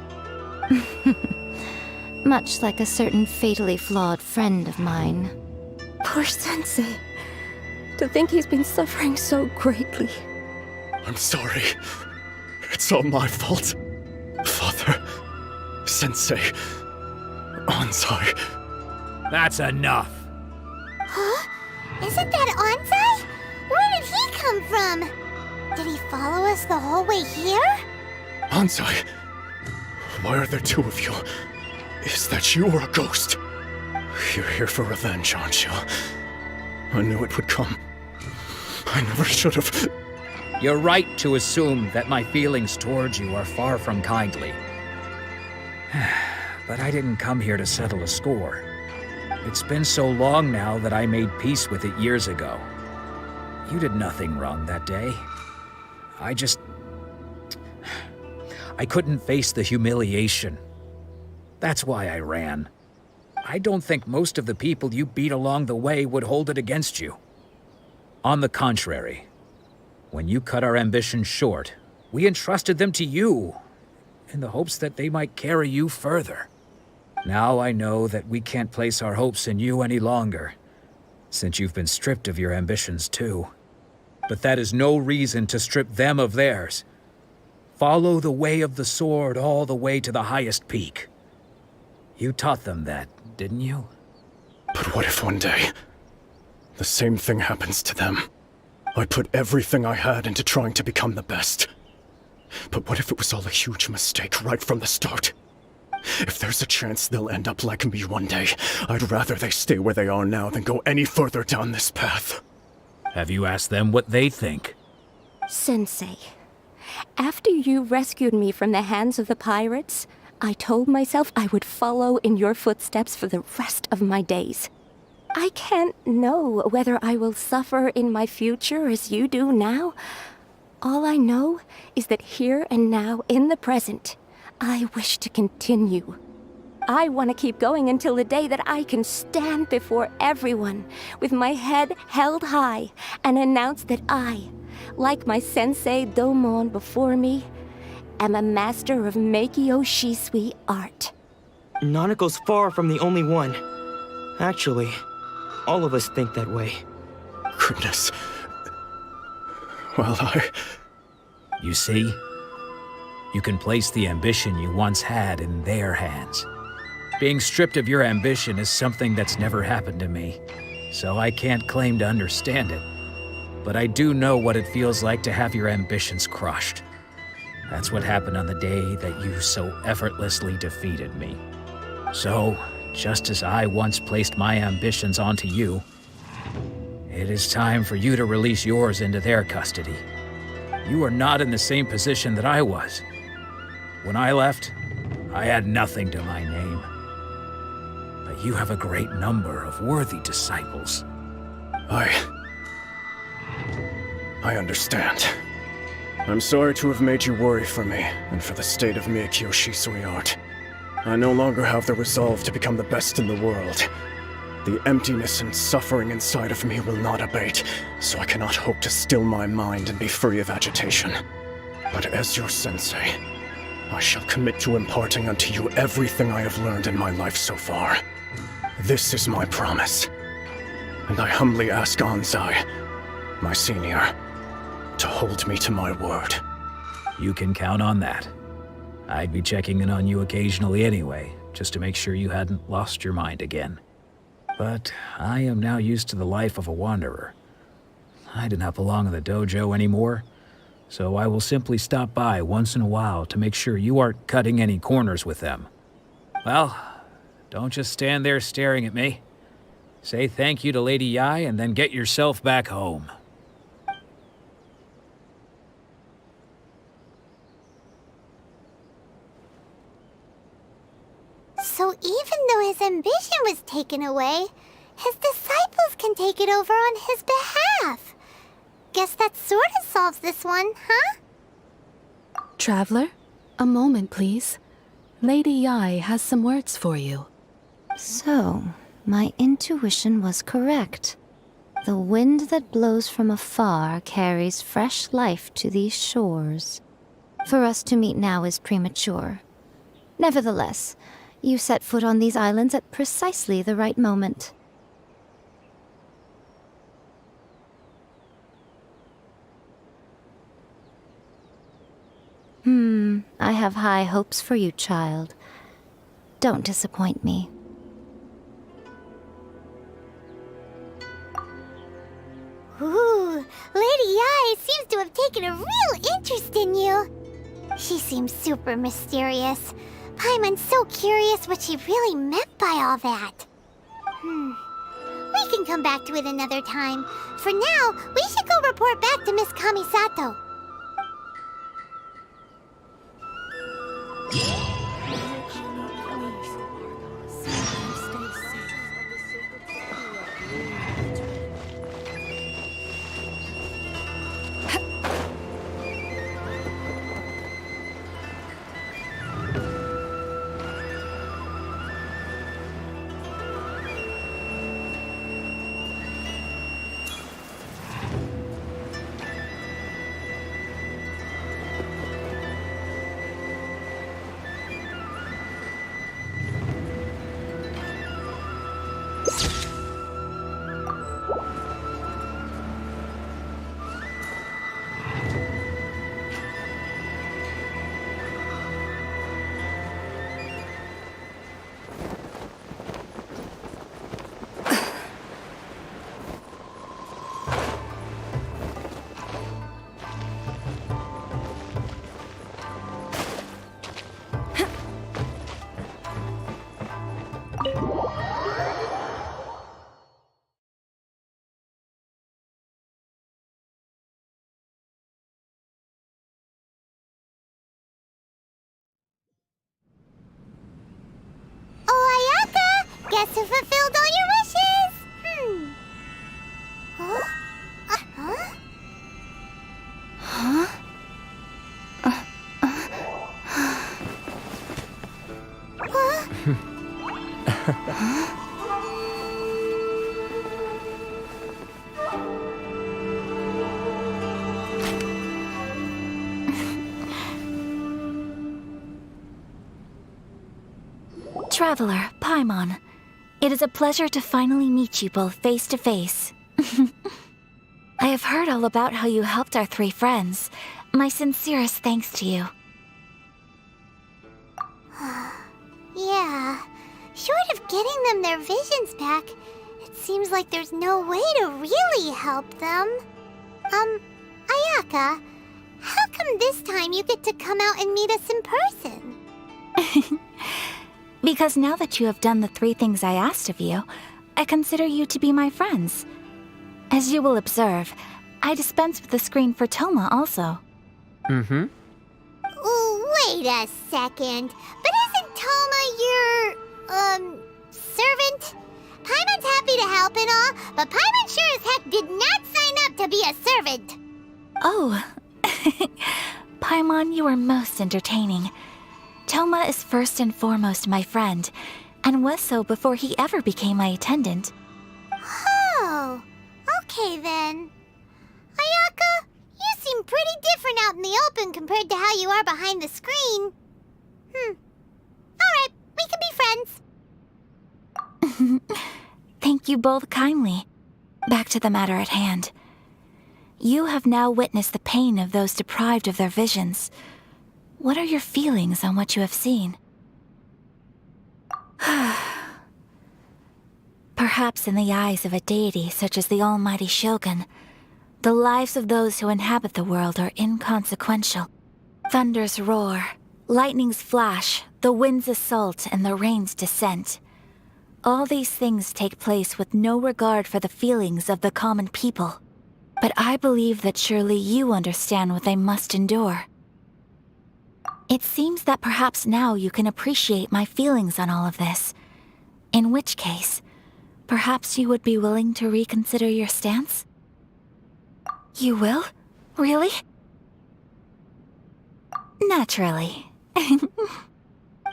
Much like a certain fatally flawed friend of mine. Poor sensei. To think he's been suffering so greatly. I'm sorry. It's all my fault. Father, Sensei, Ansai. That's enough. Huh? Isn't that Anzai? Where did he come from? Did he follow us the whole way here? Anzai, why are there two of you? Is that you or a ghost? You're here for revenge, aren't you? I knew it would come. I never should have. You're right to assume that my feelings towards you are far from kindly. But I didn't come here to settle a score. It's been so long now that I made peace with it years ago. You did nothing wrong that day. I couldn't face the humiliation. That's why I ran. I don't think most of the people you beat along the way would hold it against you. On the contrary, when you cut our ambitions short, we entrusted them to you, in the hopes that they might carry you further. Now I know that we can't place our hopes in you any longer, since you've been stripped of your ambitions too. But that is no reason to strip them of theirs. Follow the way of the sword all the way to the highest peak. You taught them that, didn't you? But what if one day, the same thing happens to them? I put everything I had into trying to become the best. But what if it was all a huge mistake right from the start? If there's a chance they'll end up like me one day, I'd rather they stay where they are now than go any further down this path. Have you asked them what they think? Sensei, after you rescued me from the hands of the pirates, I told myself I would follow in your footsteps for the rest of my days. I can't know whether I will suffer in my future as you do now. All I know is that here and now, in the present, I wish to continue. I want to keep going until the day that I can stand before everyone with my head held high and announce that I, like my sensei Domon before me, am a master of Meikyo Shisui art. Nanako's far from the only one. Actually, all of us think that way. Goodness. Well, You see? You can place the ambition you once had in their hands. Being stripped of your ambition is something that's never happened to me, so I can't claim to understand it. But I do know what it feels like to have your ambitions crushed. That's what happened on the day that you so effortlessly defeated me. So, just as I once placed my ambitions onto you, it is time for you to release yours into their custody. You are not in the same position that I was. When I left, I had nothing to my name. But you have a great number of worthy disciples. I understand. I'm sorry to have made you worry for me, and for the state of Meikyo Shisui art. I no longer have the resolve to become the best in the world. The emptiness and suffering inside of me will not abate, so I cannot hope to still my mind and be free of agitation. But as your sensei, I shall commit to imparting unto you everything I have learned in my life so far. This is my promise. And I humbly ask Anzai, my senior, to hold me to my word. You can count on that. I'd be checking in on you occasionally anyway, just to make sure you hadn't lost your mind again. But I am now used to the life of a wanderer. I do not belong in the dojo anymore, so I will simply stop by once in a while to make sure you aren't cutting any corners with them. Well, don't just stand there staring at me. Say thank you to Lady Yai and then get yourself back home. So even though his ambition was taken away, his disciples can take it over on his behalf. Guess that sort of solves this one, huh? Traveler, a moment, please. Lady Yai has some words for you. So, my intuition was correct. The wind that blows from afar carries fresh life to these shores. For us to meet now is premature. Nevertheless, you set foot on these islands at precisely the right moment. I have high hopes for you, child. Don't disappoint me. Ooh, Lady Yae seems to have taken a real interest in you. She seems super mysterious. Paimon's so curious what she really meant by all that. We can come back to it another time. For now, we should go report back to Miss Kamisato. Oh, Ayaka! Guess who fulfilled all your wishes? Huh? Huh? Huh? Traveler, Paimon, it is a pleasure to finally meet you both face to face. I have heard all about how you helped our three friends. My sincerest thanks to you. Yeah. Short of getting them their visions back, it seems like there's no way to really help them. Ayaka, how come this time you get to come out and meet us in person? Because now that you have done the 3 things I asked of you, I consider you to be my friends. As you will observe, I dispense with the screen for Toma also. Mm-hmm. Wait a second. But isn't Toma your, servant? Paimon's happy to help and all, but Paimon sure as heck did not sign up to be a servant. Oh. Paimon, you are most entertaining. Toma is first and foremost my friend, and was so before he ever became my attendant. Oh, okay then. Ayaka, you seem pretty different out in the open compared to how you are behind the screen. Alright, we can be friends. Thank you both kindly. Back to the matter at hand. You have now witnessed the pain of those deprived of their visions. What are your feelings on what you have seen? Perhaps in the eyes of a deity such as the almighty Shogun, the lives of those who inhabit the world are inconsequential. Thunders roar, lightnings flash, the winds assault, and the rains descent. All these things take place with no regard for the feelings of the common people. But I believe that surely you understand what they must endure. It seems that perhaps now you can appreciate my feelings on all of this. In which case, perhaps you would be willing to reconsider your stance? You will? Really? Naturally.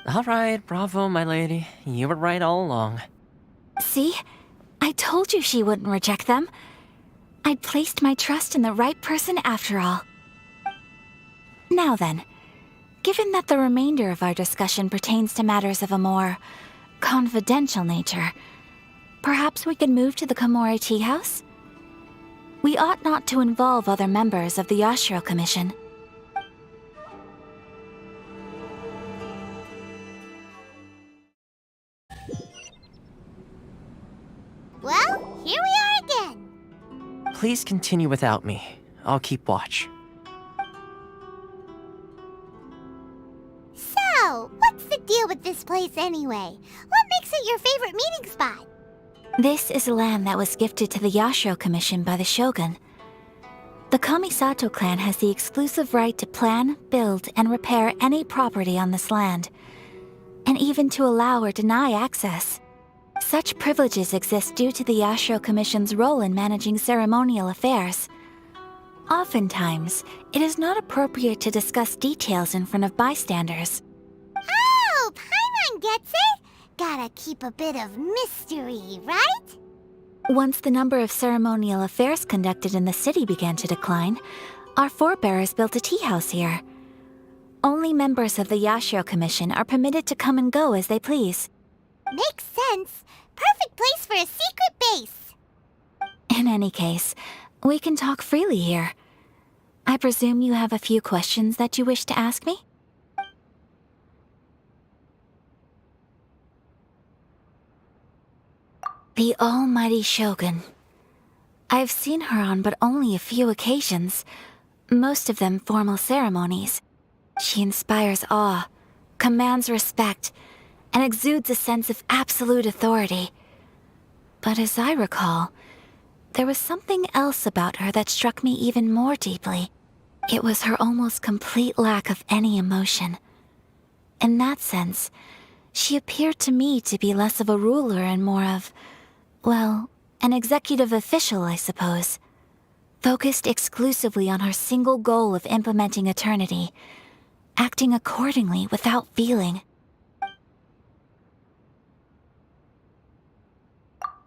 All right, bravo, my lady. You were right all along. See? I told you she wouldn't reject them. I'd placed my trust in the right person after all. Now then, given that the remainder of our discussion pertains to matters of a more confidential nature, perhaps we could move to the Komori Tea House? We ought not to involve other members of the Yashiro Commission. Well, here we are again. please continue without me. I'll keep watch. So, what's the deal with this place anyway? What makes it your favorite meeting spot? This is land that was gifted to the Yashiro Commission by the Shogun. The Kamisato clan has the exclusive right to plan, build, and repair any property on this land, and even to allow or deny access. Such privileges exist due to the Yashiro Commission's role in managing ceremonial affairs. Oftentimes, it is not appropriate to discuss details in front of bystanders. Oh, Paimon gets it! Gotta keep a bit of mystery, right? Once the number of ceremonial affairs conducted in the city began to decline, our forebears built a tea house here. Only members of the Yashiro Commission are permitted to come and go as they please. Makes sense. Perfect place for a secret base. In any case, we can talk freely here. I presume you have a few questions that you wish to ask me? The almighty Shogun. I've seen her on but only a few occasions, most of them formal ceremonies. She inspires awe, commands respect, and exudes a sense of absolute authority. But as I recall, there was something else about her that struck me even more deeply. It was her almost complete lack of any emotion. In that sense, she appeared to me to be less of a ruler and more of, well, an executive official, I suppose. Focused exclusively on her single goal of implementing eternity, acting accordingly without feeling.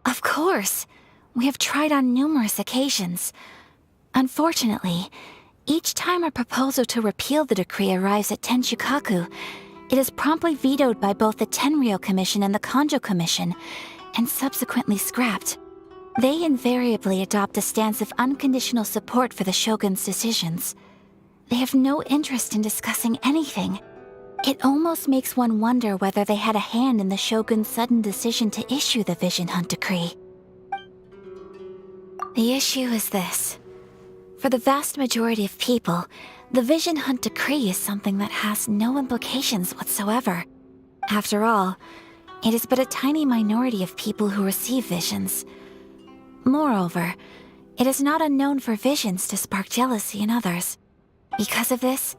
Of course, we have tried on numerous occasions. Unfortunately, each time a proposal to repeal the decree arrives at Tenshukaku, it is promptly vetoed by both the Tenryou Commission and the Kanjo Commission, and subsequently scrapped. They invariably adopt a stance of unconditional support for the Shogun's decisions. They have no interest in discussing anything. It almost makes one wonder whether they had a hand in the Shogun's sudden decision to issue the Vision Hunt Decree. The issue is this. For the vast majority of people, the Vision Hunt Decree is something that has no implications whatsoever. After all, it is but a tiny minority of people who receive visions. Moreover, it is not unknown for visions to spark jealousy in others. Because of this,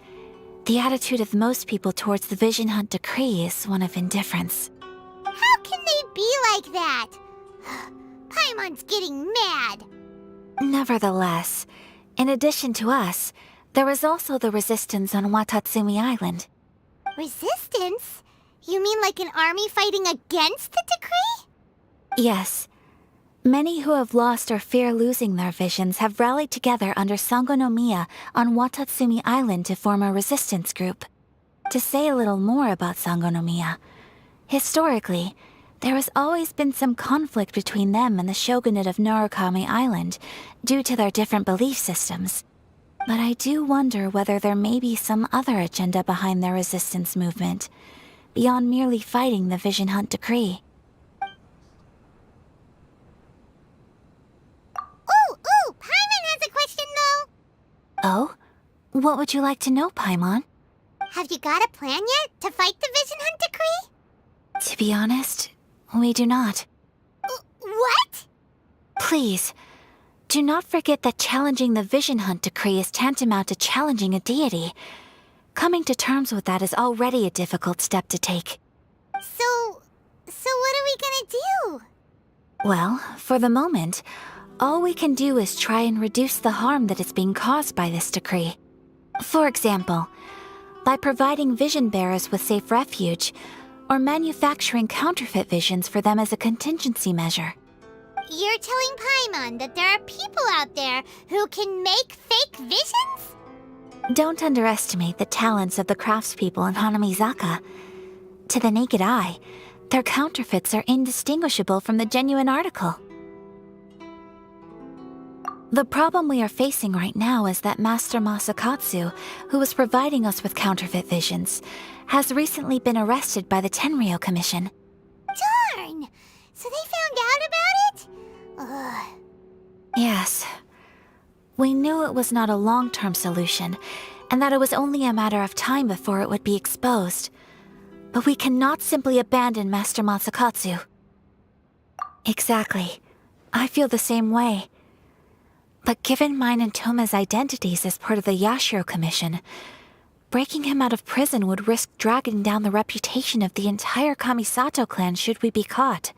the attitude of most people towards the Vision Hunt Decree is one of indifference. How can they be like that? Paimon's getting mad. Nevertheless, in addition to us, there is also the resistance on Watatsumi Island. Resistance? You mean like an army fighting against the decree? Yes. Many who have lost or fear losing their visions have rallied together under Sangonomiya on Watatsumi Island to form a resistance group. To say a little more about Sangonomiya, historically, there has always been some conflict between them and the shogunate of Narukami Island due to their different belief systems. But I do wonder whether there may be some other agenda behind their resistance movement, beyond merely fighting the Vision Hunt Decree. Ooh, Paimon has a question though. Oh? What would you like to know, Paimon? Have you got a plan yet to fight the Vision Hunt Decree? To be honest, we do not. What? Please, do not forget that challenging the Vision Hunt Decree is tantamount to challenging a deity. Coming to terms with that is already a difficult step to take. So what are we gonna do? Well, for the moment, all we can do is try and reduce the harm that is being caused by this decree. For example, by providing vision bearers with safe refuge, or manufacturing counterfeit visions for them as a contingency measure. You're telling Paimon that there are people out there who can make fake visions? Don't underestimate the talents of the craftspeople in Hanamizaka. To the naked eye, their counterfeits are indistinguishable from the genuine article. The problem we are facing right now is that Master Masakatsu, who was providing us with counterfeit visions, has recently been arrested by the Tenryou Commission. Darn! So they found out about it? Ugh. Yes. We knew it was not a long-term solution, and that it was only a matter of time before it would be exposed. But we cannot simply abandon Master Masakatsu. Exactly. I feel the same way. But given mine and Toma's identities as part of the Yashiro Commission, breaking him out of prison would risk dragging down the reputation of the entire Kamisato clan should we be caught.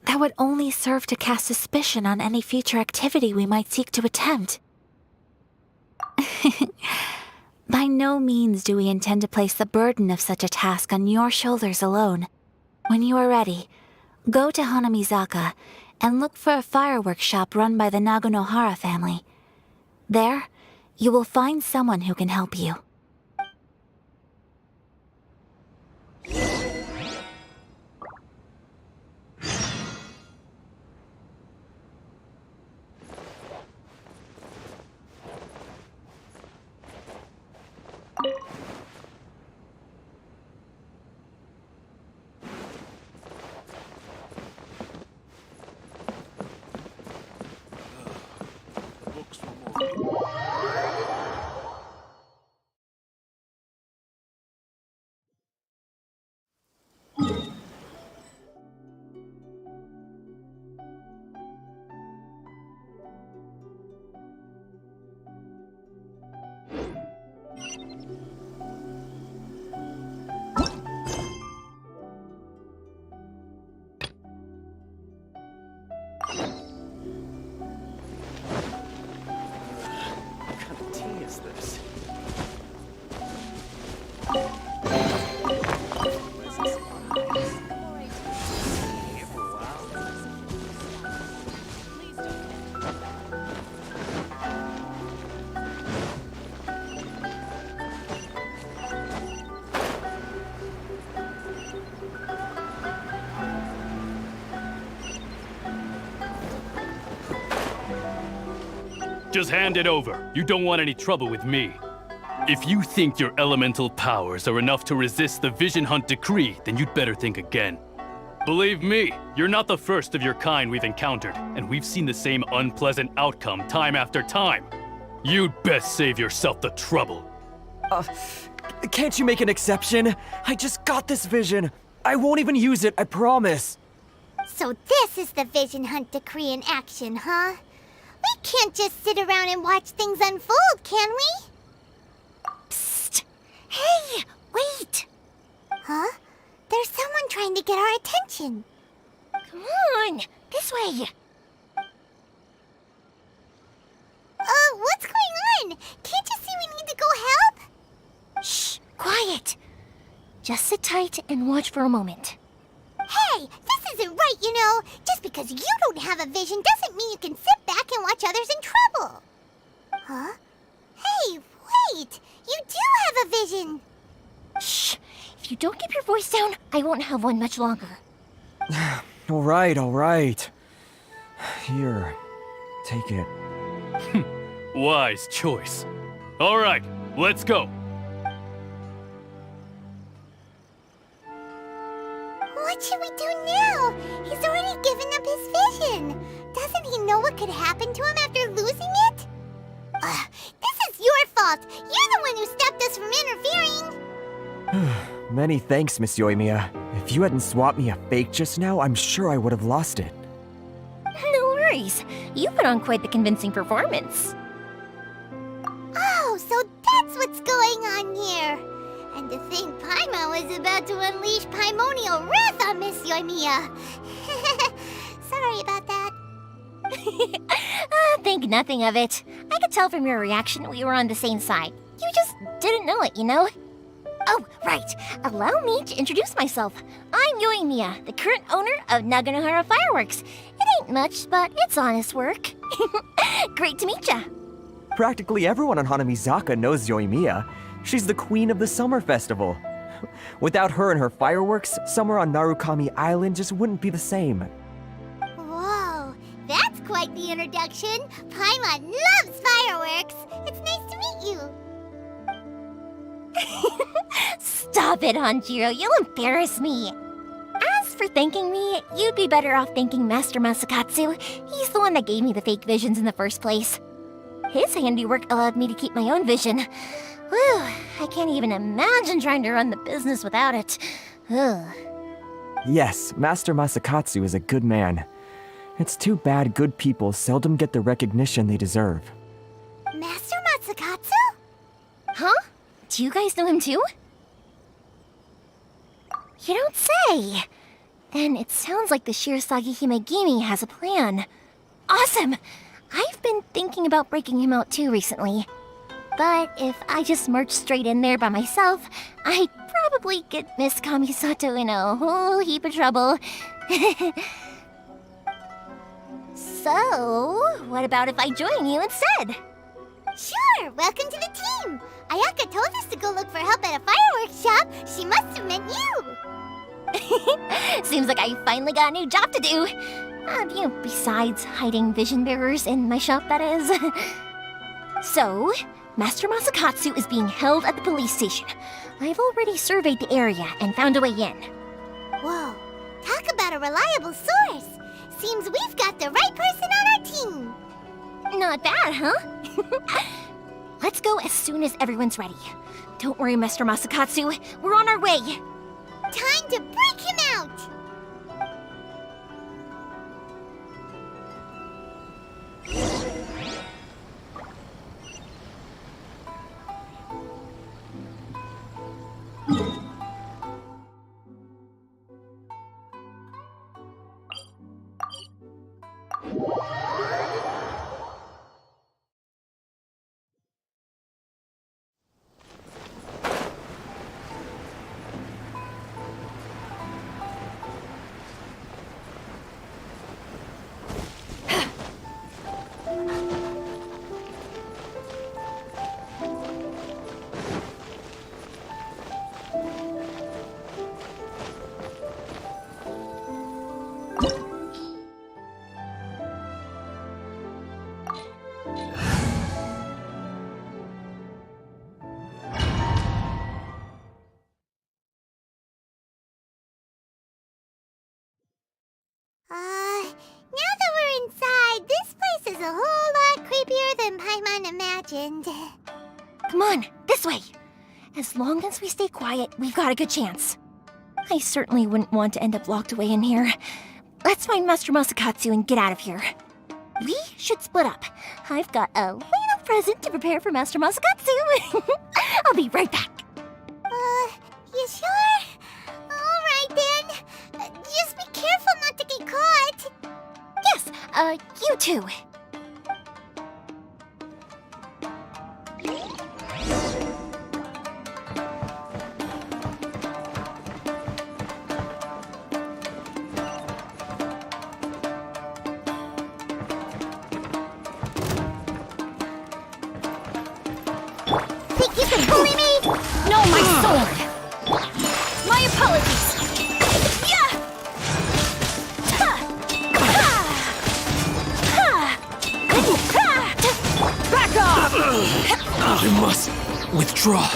That would only serve to cast suspicion on any future activity we might seek to attempt. By no means do we intend to place the burden of such a task on your shoulders alone. When you are ready, go to Hanamizaka and look for a fireworks shop run by the Naganohara family. There, you will find someone who can help you. Just hand it over. You don't want any trouble with me. If you think your elemental powers are enough to resist the Vision Hunt decree, then you'd better think again. Believe me, you're not the first of your kind we've encountered, and we've seen the same unpleasant outcome time after time. You'd best save yourself the trouble. Can't you make an exception? I just got this vision. I won't even use it, I promise. So this is the Vision Hunt decree in action, huh? We can't just sit around and watch things unfold, can we? Psst! Hey, wait! Huh? There's someone trying to get our attention. Come on, this way. What's going on? Can't you see we need to go help? Shh, quiet. Just sit tight and watch for a moment. Hey, this isn't right, you know. Just because you don't have a vision doesn't mean you can sit back and watch others in trouble. Huh? Hey, wait! You do have a vision! Shh! If you don't keep your voice down, I won't have one much longer. All right. Here, take it. Wise choice. All right, let's go. What should we do now? He's already given up his vision. Doesn't he know what could happen to him after losing it? This is your fault. You're the one who stopped us from interfering. Many thanks, Miss Yoimiya. If you hadn't swapped me a fake just now, I'm sure I would have lost it. No worries. You put on quite the convincing performance. Oh, so that's what's going on here. And to think Paimon was about to unleash Paimonial wrath on Miss Yoimiya. Sorry about that. Think nothing of it. I could tell from your reaction we were on the same side. You just didn't know it, you know? Oh, right. Allow me to introduce myself. I'm Yoimiya, the current owner of Naganohara Fireworks. It ain't much, but it's honest work. Great to meet ya. Practically everyone on Hanamizaka knows Yoimiya. She's the queen of the summer festival. Without her and her fireworks, summer on Narukami Island just wouldn't be the same. Whoa, that's quite the introduction. Paimon loves fireworks. It's nice to meet you. Stop it, Hanjiro. You'll embarrass me. As for thanking me, you'd be better off thanking Master Masakatsu. He's the one that gave me the fake visions in the first place. His handiwork allowed me to keep my own vision. Whew, I can't even imagine trying to run the business without it. Ugh. Yes, Master Masakatsu is a good man. It's too bad good people seldom get the recognition they deserve. Master Matsukatsu? Huh? Do you guys know him too? You don't say! Then it sounds like the Shirsagi Himegimi has a plan. Awesome! I've been thinking about breaking him out too recently. But if I just marched straight in there by myself, I'd probably get Miss Kamisato in a whole heap of trouble. So, what about if I join you instead? Sure, welcome to the team! Ayaka told us to go look for help at a fireworks shop. She must have meant you! Seems like I finally got a new job to do. Besides hiding vision bearers in my shop, that is. So, Master Masakatsu is being held at the police station. I've already surveyed the area and found a way in. Whoa, talk about a reliable source! Seems we've got the right person on our team! Not bad, huh? Let's go as soon as everyone's ready. Don't worry, Master Masakatsu. We're on our way. Time to break him out! Now that we're inside, this place is a whole lot creepier than Paimon imagined. Come on, this way. As long as we stay quiet, we've got a good chance. I certainly wouldn't want to end up locked away in here. Let's find Master Masakatsu and get out of here. We should split up. I've got a little present to prepare for Master Masakatsu. I'll be right back. You sure? Alright then. Just be careful not to get caught. Yes, you too. Think you can bully me? No, my sword! My apologies! Yeah! Back off! I must withdraw.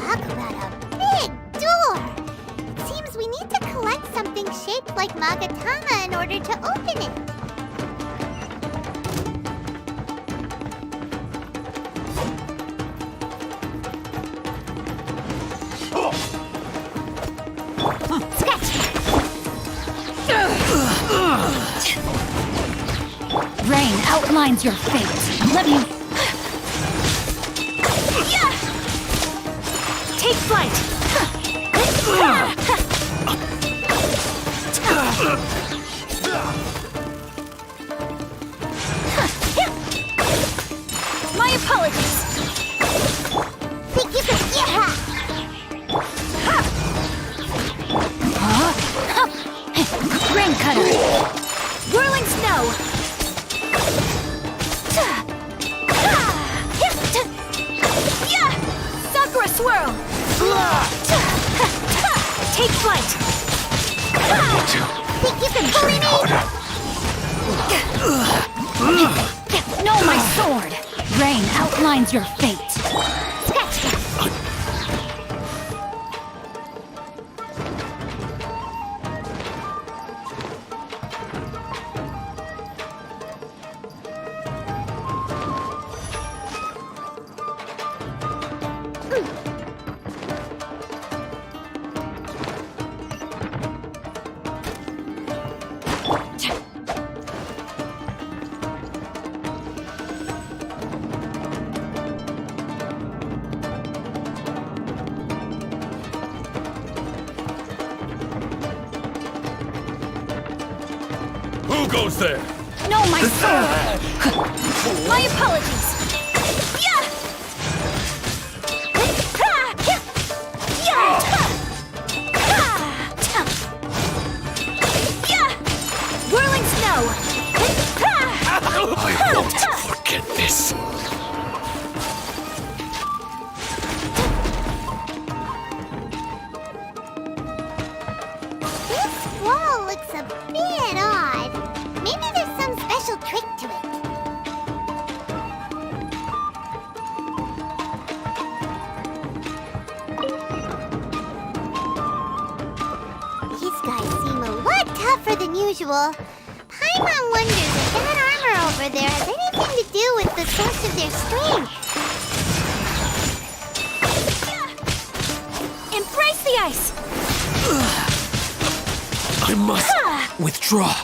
Talk about a big door! It seems we need to collect something shaped like Magatama in order to open it. Rain outlines your fate. Let me... Take flight! My apologies! Think you can... Yeah! Rain cutter. Whirling snow! Sakura swirl! Take flight! Think you can bully me? outlines your fate. Who goes there? No, my sword! My apologies! Yeah! Whirling snow! I won't forget this. This wall looks a bit odd. Maybe there's some special trick to it. These guys seem a lot tougher than usual. Paimon wonders if that armor over there has anything to do with the source of their strength. Embrace the ice! I must withdraw.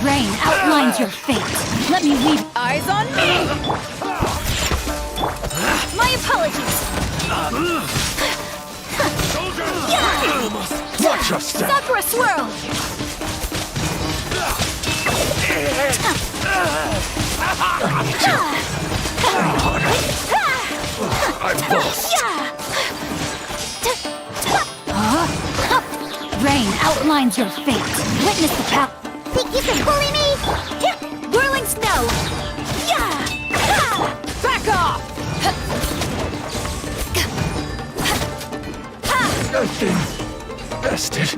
Rain outlines your fate. Let me weave. Eyes on me! My apologies! Watch your step. Sakura swirl! I'm lost. Rain outlines your fate. Witness the power. Think you can bully me? Whirling snow! Back off! I've been bested.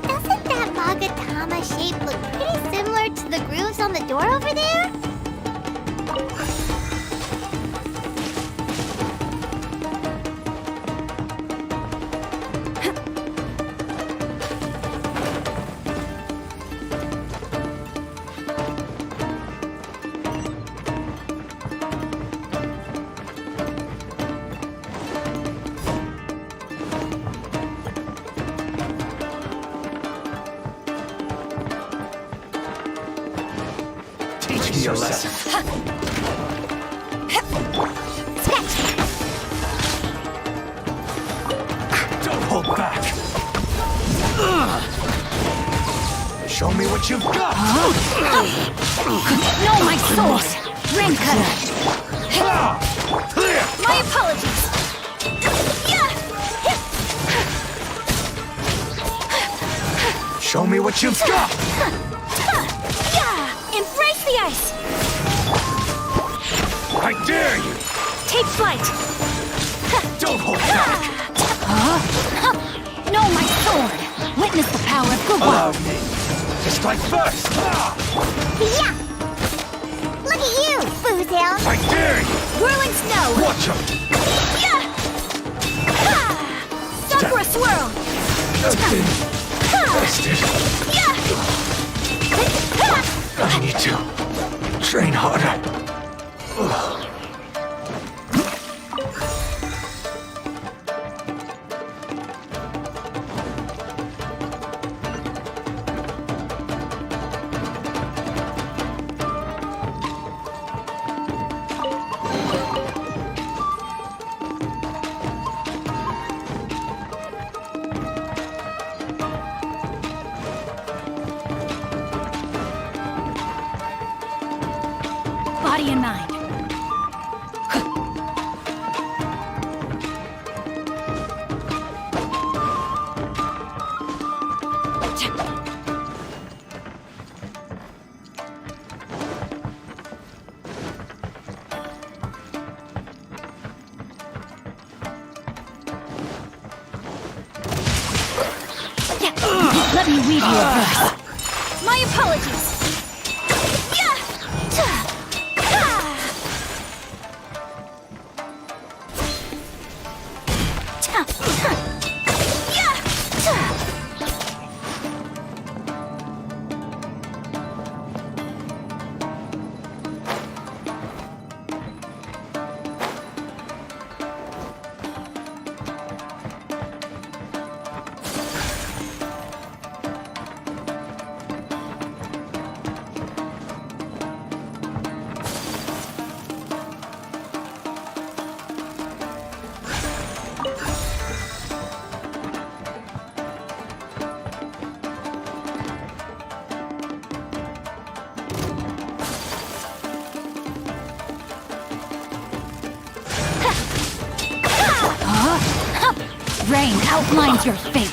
Doesn't that Magatama shape look pretty similar to the grooves on the door over there? Teach me your lesson. Don't hold back. Show me what you've got. No, my sword! Rain cutter! My apologies! Show me what you've got. Embrace the ice! I dare you. Take flight! Don't hold back. No, my sword! Witness the power of good Allow will! me to strike first. Yeah! Look at you, Foozle! I dare you. Whirling snow! Watch him. Sakura swirl! I've been bested. I need to train harder. Body and mind. Let me weave you a verse. My apologies. Rain outlines your fate.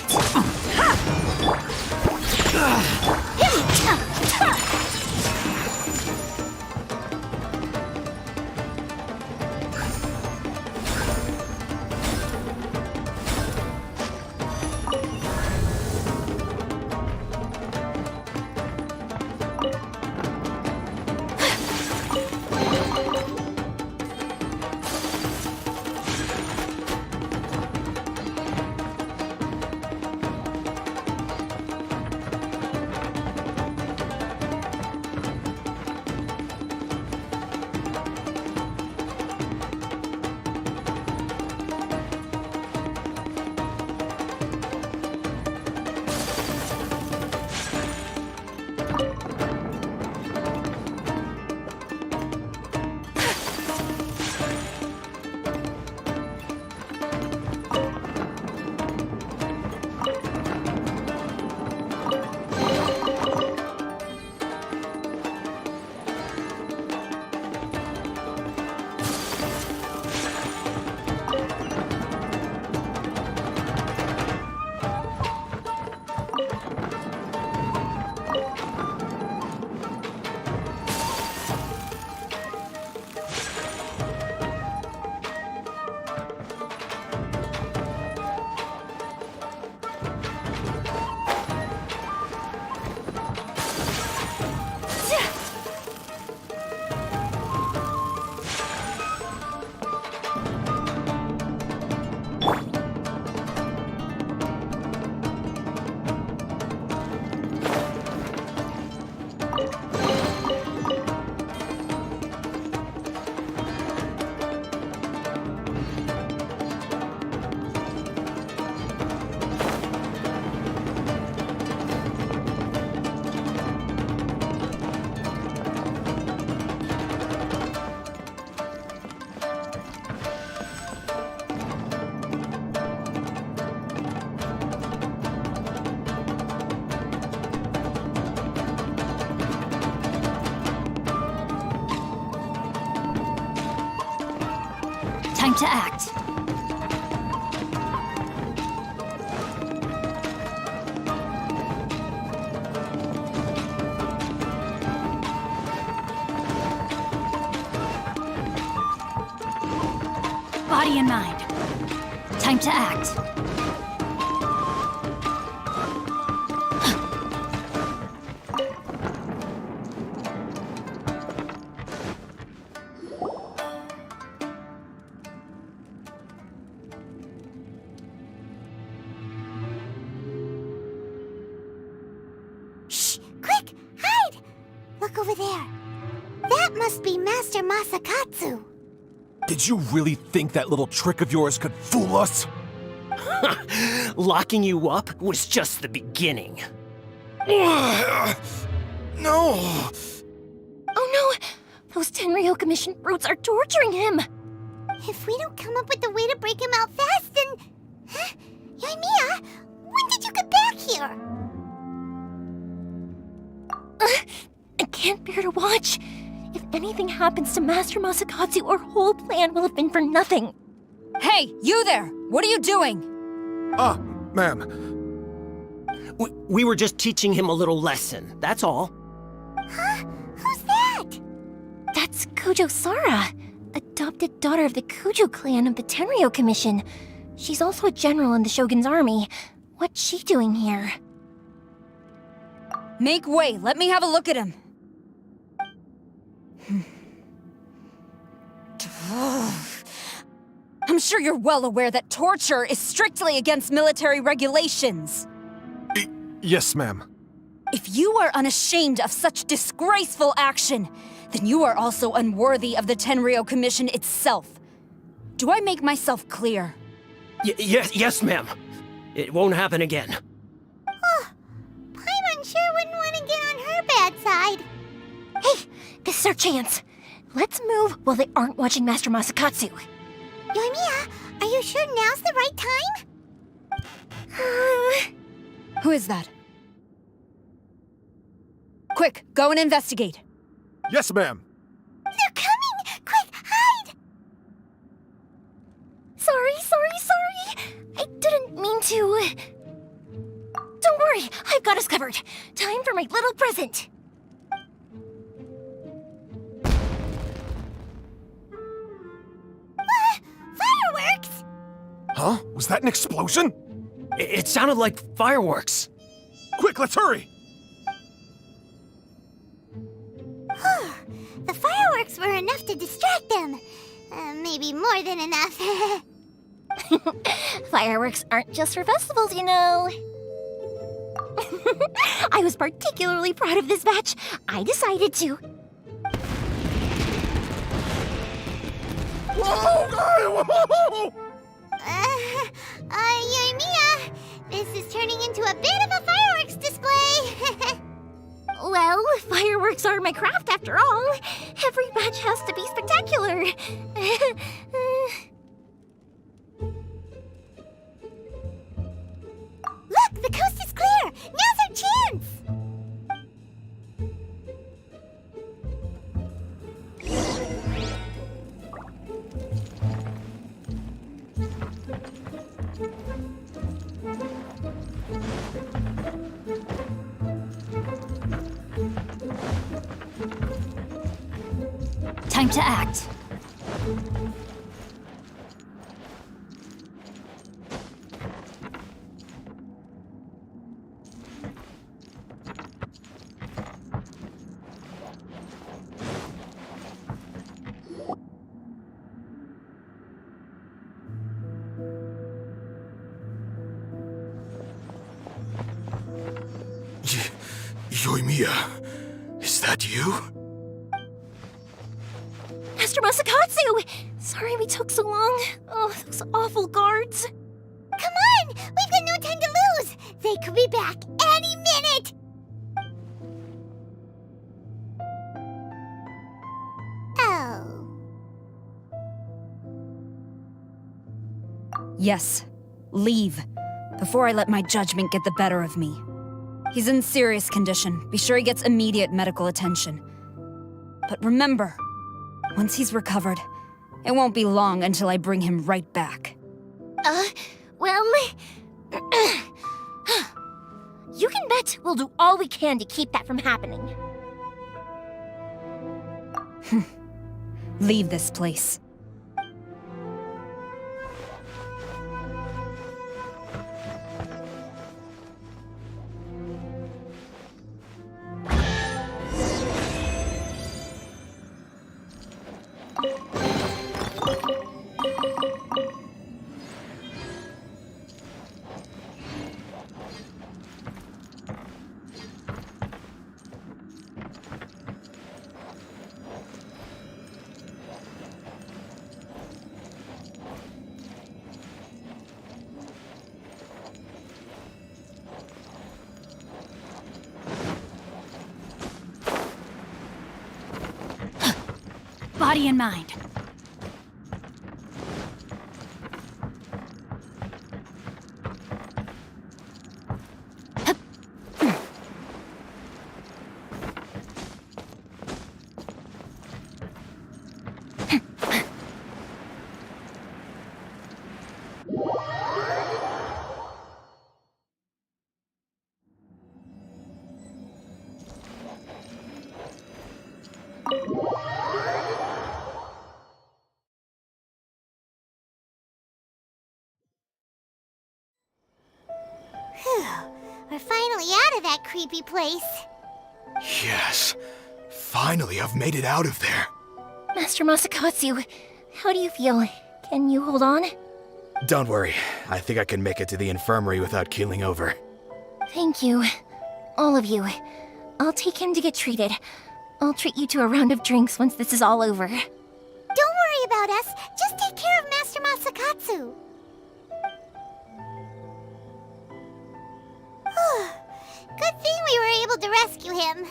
Time to act. Body and mind. Time to act. Look over there. That must be Master Masakatsu. Did you really think that little trick of yours could fool us? Locking you up was just the beginning. No! Oh no! Those Tenryou Commission brutes are torturing him! If we don't come up with a way to break him out fast, then... Huh? Yoimiya, when did you get back here? I can't bear to watch. If anything happens to Master Masakatsu, our whole plan will have been for nothing. Hey, you there! What are you doing? Ma'am. We were just teaching him a little lesson, that's all. Huh? Who's that? That's Kujo Sara, adopted daughter of the Kujo clan of the Tenryo Commission. She's also a general in the Shogun's army. What's she doing here? Make way, let me have a look at him. I'm sure you're well aware that torture is strictly against military regulations. Yes, ma'am. If you are unashamed of such disgraceful action, then you are also unworthy of the Tenryo Commission itself. Do I make myself clear? Yes, ma'am. It won't happen again. Oh, Paimon sure wouldn't want to get on her bad side. Hey, this is our chance. Let's move while they aren't watching Master Masakatsu. Yoimiya, are you sure now's the right time? Who is that? Quick, go and investigate. Yes, ma'am. They're coming! Quick, hide! Sorry. I didn't mean to. Don't worry, I've got us covered. Time for my little present. Fireworks! Huh? Was that an explosion? It sounded like fireworks. Quick, let's hurry! The fireworks were enough to distract them. Maybe more than enough. Fireworks aren't just for festivals, you know. I was particularly proud of this batch. I decided to. Whoa! Yoimiya, this is turning into a bit of a fireworks display. Well, fireworks are my craft after all. Every batch has to be spectacular. Look, the coast is clear. Now's our chance. Time to act. Yoimiya, is that you? Master Masakatsu! Sorry we took so long. Oh, those awful guards. Come on! We've got no time to lose! They could be back any minute! Oh. Yes, leave. Before I let my judgment get the better of me. He's in serious condition. Be sure he gets immediate medical attention. But remember, once he's recovered, it won't be long until I bring him right back. Well... you can bet we'll do all we can to keep that from happening. Leave this place. Body and mind. Phew. We're finally out of that creepy place. Yes. Finally, I've made it out of there. Master Masakatsu, how do you feel? Can you hold on? Don't worry. I think I can make it to the infirmary without keeling over. Thank you. All of you. I'll take him to get treated. I'll treat you to a round of drinks once this is all over. Don't worry about us. Just take care of Master Masakatsu. Good thing we were able to rescue him.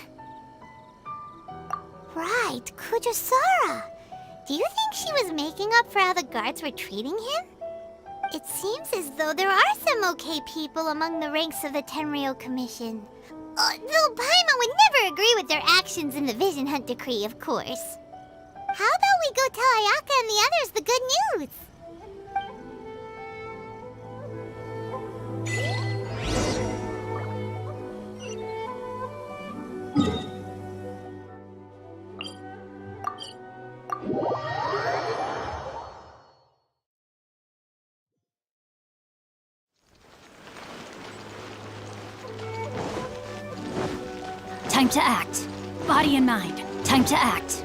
Right, Kujosara. Do you think she was making up for how the guards were treating him? It seems as though there are some okay people among the ranks of the Tenryou Commission. Though Paimon would never agree with their actions in the Vision Hunt Decree, of course. How about we go tell Ayaka and the others the good news? Time to act. Body and mind. Time to act.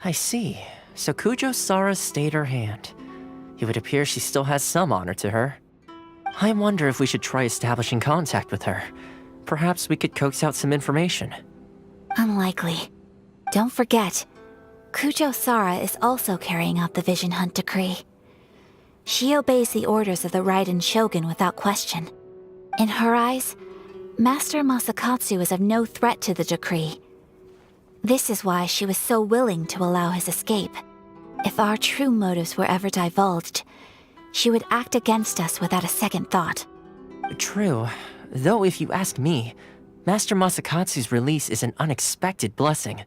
I see. So Kujosara stayed her hand. It would appear she still has some honor to her. I wonder if we should try establishing contact with her. Perhaps we could coax out some information. Unlikely. Don't forget, Kujosara is also carrying out the Vision Hunt Decree. She obeys the orders of the Raiden Shogun without question. In her eyes, Master Masakatsu is of no threat to the decree. This is why she was so willing to allow his escape. If our true motives were ever divulged, she would act against us without a second thought. True. Though if you ask me, Master Masakatsu's release is an unexpected blessing.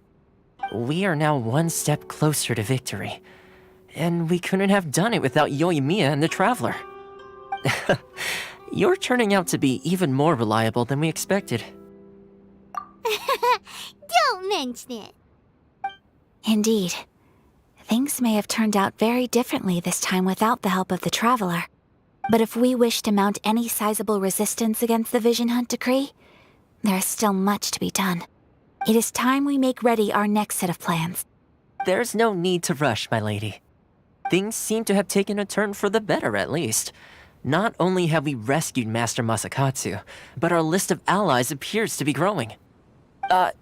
We are now one step closer to victory. And we couldn't have done it without Yoimiya and the Traveler. You're turning out to be even more reliable than we expected. Don't mention it. Indeed. Things may have turned out very differently this time without the help of the Traveler. But if we wish to mount any sizable resistance against the Vision Hunt Decree, there is still much to be done. It is time we make ready our next set of plans. There's no need to rush, my lady. Things seem to have taken a turn for the better, at least. Not only have we rescued Master Masakatsu, but our list of allies appears to be growing.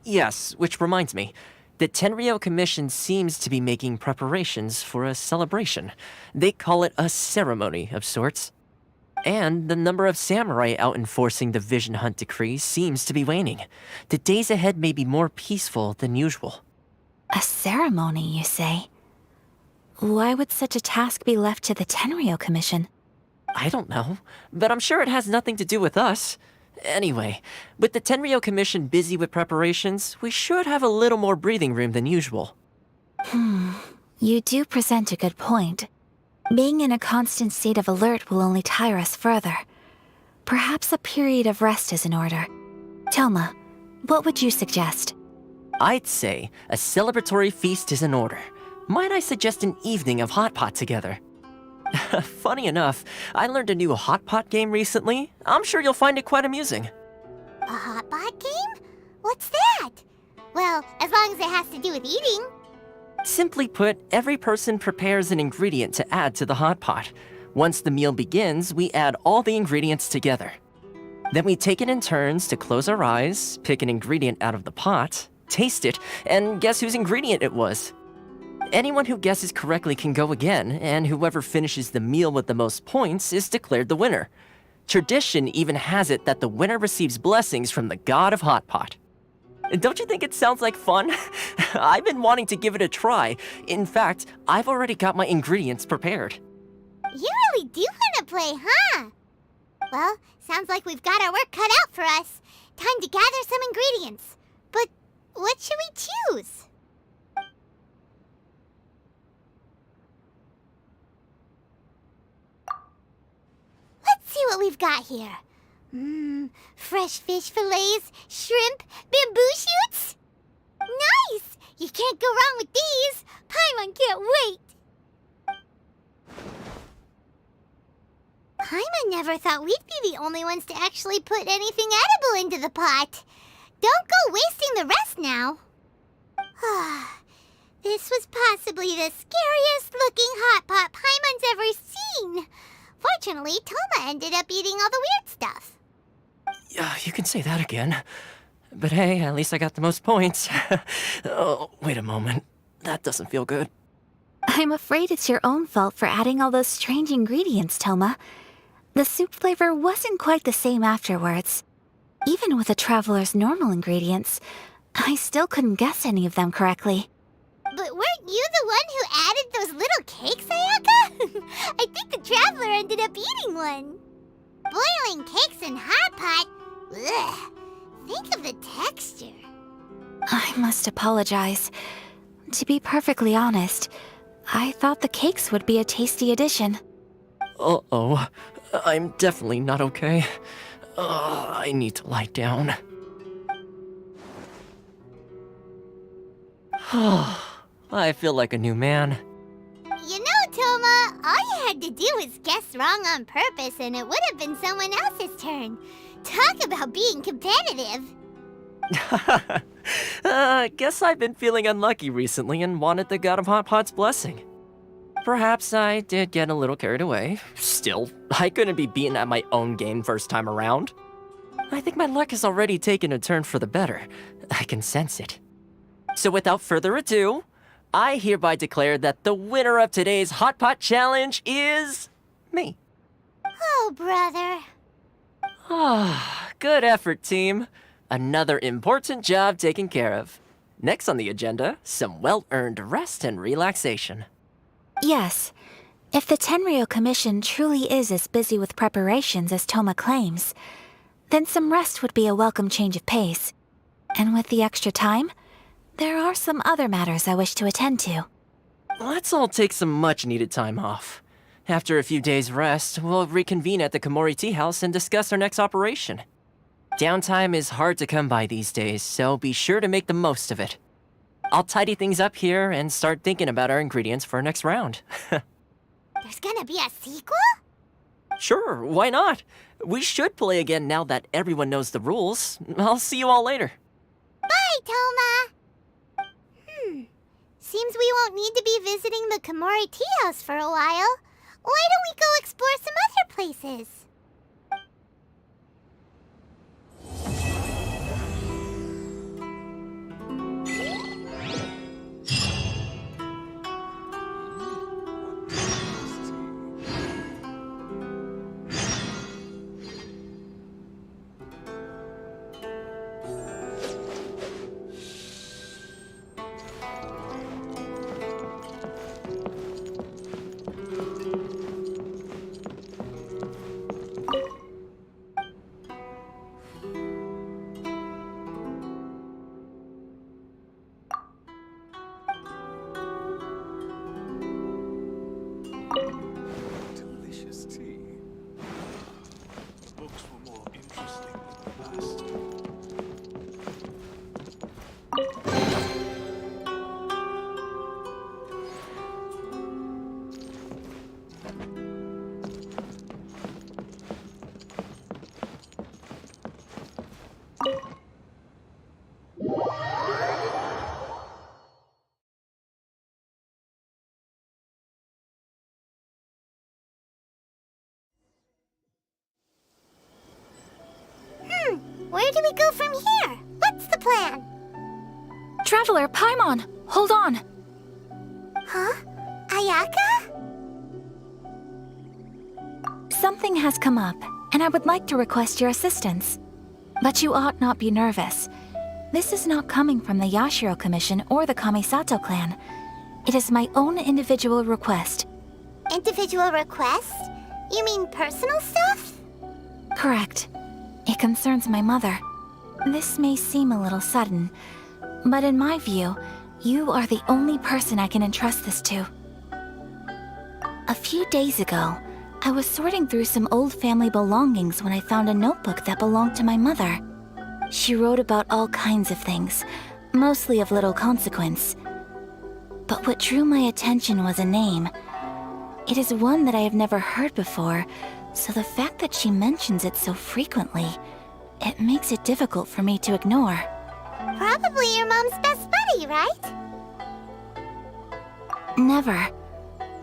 Yes, which reminds me. The Tenryou Commission seems to be making preparations for a celebration. They call it a ceremony of sorts. And the number of samurai out enforcing the Vision Hunt Decree seems to be waning. The days ahead may be more peaceful than usual. A ceremony, you say? Why would such a task be left to the Tenryou Commission? I don't know, but I'm sure it has nothing to do with us. Anyway, with the Tenryou Commission busy with preparations, we should have a little more breathing room than usual. You do present a good point. Being in a constant state of alert will only tire us further. Perhaps a period of rest is in order. Toma, what would you suggest? I'd say a celebratory feast is in order. Might I suggest an evening of hot pot together? Funny enough, I learned a new hot pot game recently. I'm sure you'll find it quite amusing. A hot pot game? What's that? Well, as long as it has to do with eating. Simply put, every person prepares an ingredient to add to the hot pot. Once the meal begins, we add all the ingredients together. Then we take it in turns to close our eyes, pick an ingredient out of the pot, taste it, and guess whose ingredient it was. Anyone who guesses correctly can go again, and whoever finishes the meal with the most points is declared the winner. Tradition even has it that the winner receives blessings from the god of hot pot. Don't you think it sounds like fun? I've been wanting to give it a try. In fact, I've already got my ingredients prepared. You really do want to play, huh? Well, sounds like we've got our work cut out for us. Time to gather some ingredients. But what should we choose? we've got here. Fresh fish fillets, shrimp, bamboo shoots. Nice! You can't go wrong with these. Paimon can't wait. Paimon never thought we'd be the only ones to actually put anything edible into the pot. Don't go wasting the rest now. This was possibly the scariest looking hot pot Paimon's ever seen. Fortunately, Toma ended up eating all the weird stuff. Yeah, you can say that again. But hey, at least I got the most points. Oh, wait a moment. That doesn't feel good. I'm afraid it's your own fault for adding all those strange ingredients, Toma. The soup flavor wasn't quite the same afterwards. Even with a traveler's normal ingredients, I still couldn't guess any of them correctly. But weren't you the one who added those little cakes, Ayaka? I think the traveler ended up eating one. Boiling cakes in hot pot? Ugh. Think of the texture. I must apologize. To be perfectly honest, I thought the cakes would be a tasty addition. Uh-oh. I'm definitely not okay. I need to lie down. I feel like a new man. You know, Toma, all you had to do was guess wrong on purpose and it would have been someone else's turn. Talk about being competitive. Guess I've been feeling unlucky recently and wanted the God of Hot Pot's blessing. Perhaps I did get a little carried away. Still, I couldn't be beaten at my own game first time around. I think my luck has already taken a turn for the better. I can sense it. So without further ado, I hereby declare that the winner of today's Hot Pot Challenge is me. Oh, brother. Good effort, team. Another important job taken care of. Next on the agenda, some well-earned rest and relaxation. Yes. If the Tenryou Commission truly is as busy with preparations as Toma claims, then some rest would be a welcome change of pace. And with the extra time, there are some other matters I wish to attend to. Let's all take some much-needed time off. After a few days' rest, we'll reconvene at the Komori Tea House and discuss our next operation. Downtime is hard to come by these days, so be sure to make the most of it. I'll tidy things up here and start thinking about our ingredients for our next round. There's gonna be a sequel? Sure, why not? We should play again now that everyone knows the rules. I'll see you all later. Bye, Toma! Seems we won't need to be visiting the Komori Tea House for a while. Why don't we go explore some other places? Delicious tea. The books were more interesting than the last. Where do we go from here? What's the plan? Traveler, Paimon, hold on. Huh? Ayaka? Something has come up, and I would like to request your assistance. But you ought not be nervous. This is not coming from the Yashiro Commission or the Kamisato clan. It is my own individual request. Individual request? You mean personal stuff? Correct. It concerns my mother. This may seem a little sudden, but in my view, you are the only person I can entrust this to. A few days ago, I was sorting through some old family belongings when I found a notebook that belonged to my mother. She wrote about all kinds of things, mostly of little consequence. But what drew my attention was a name. It is one that I have never heard before, so the fact that she mentions it so frequently, it makes it difficult for me to ignore. Probably your mom's best buddy, right? Never.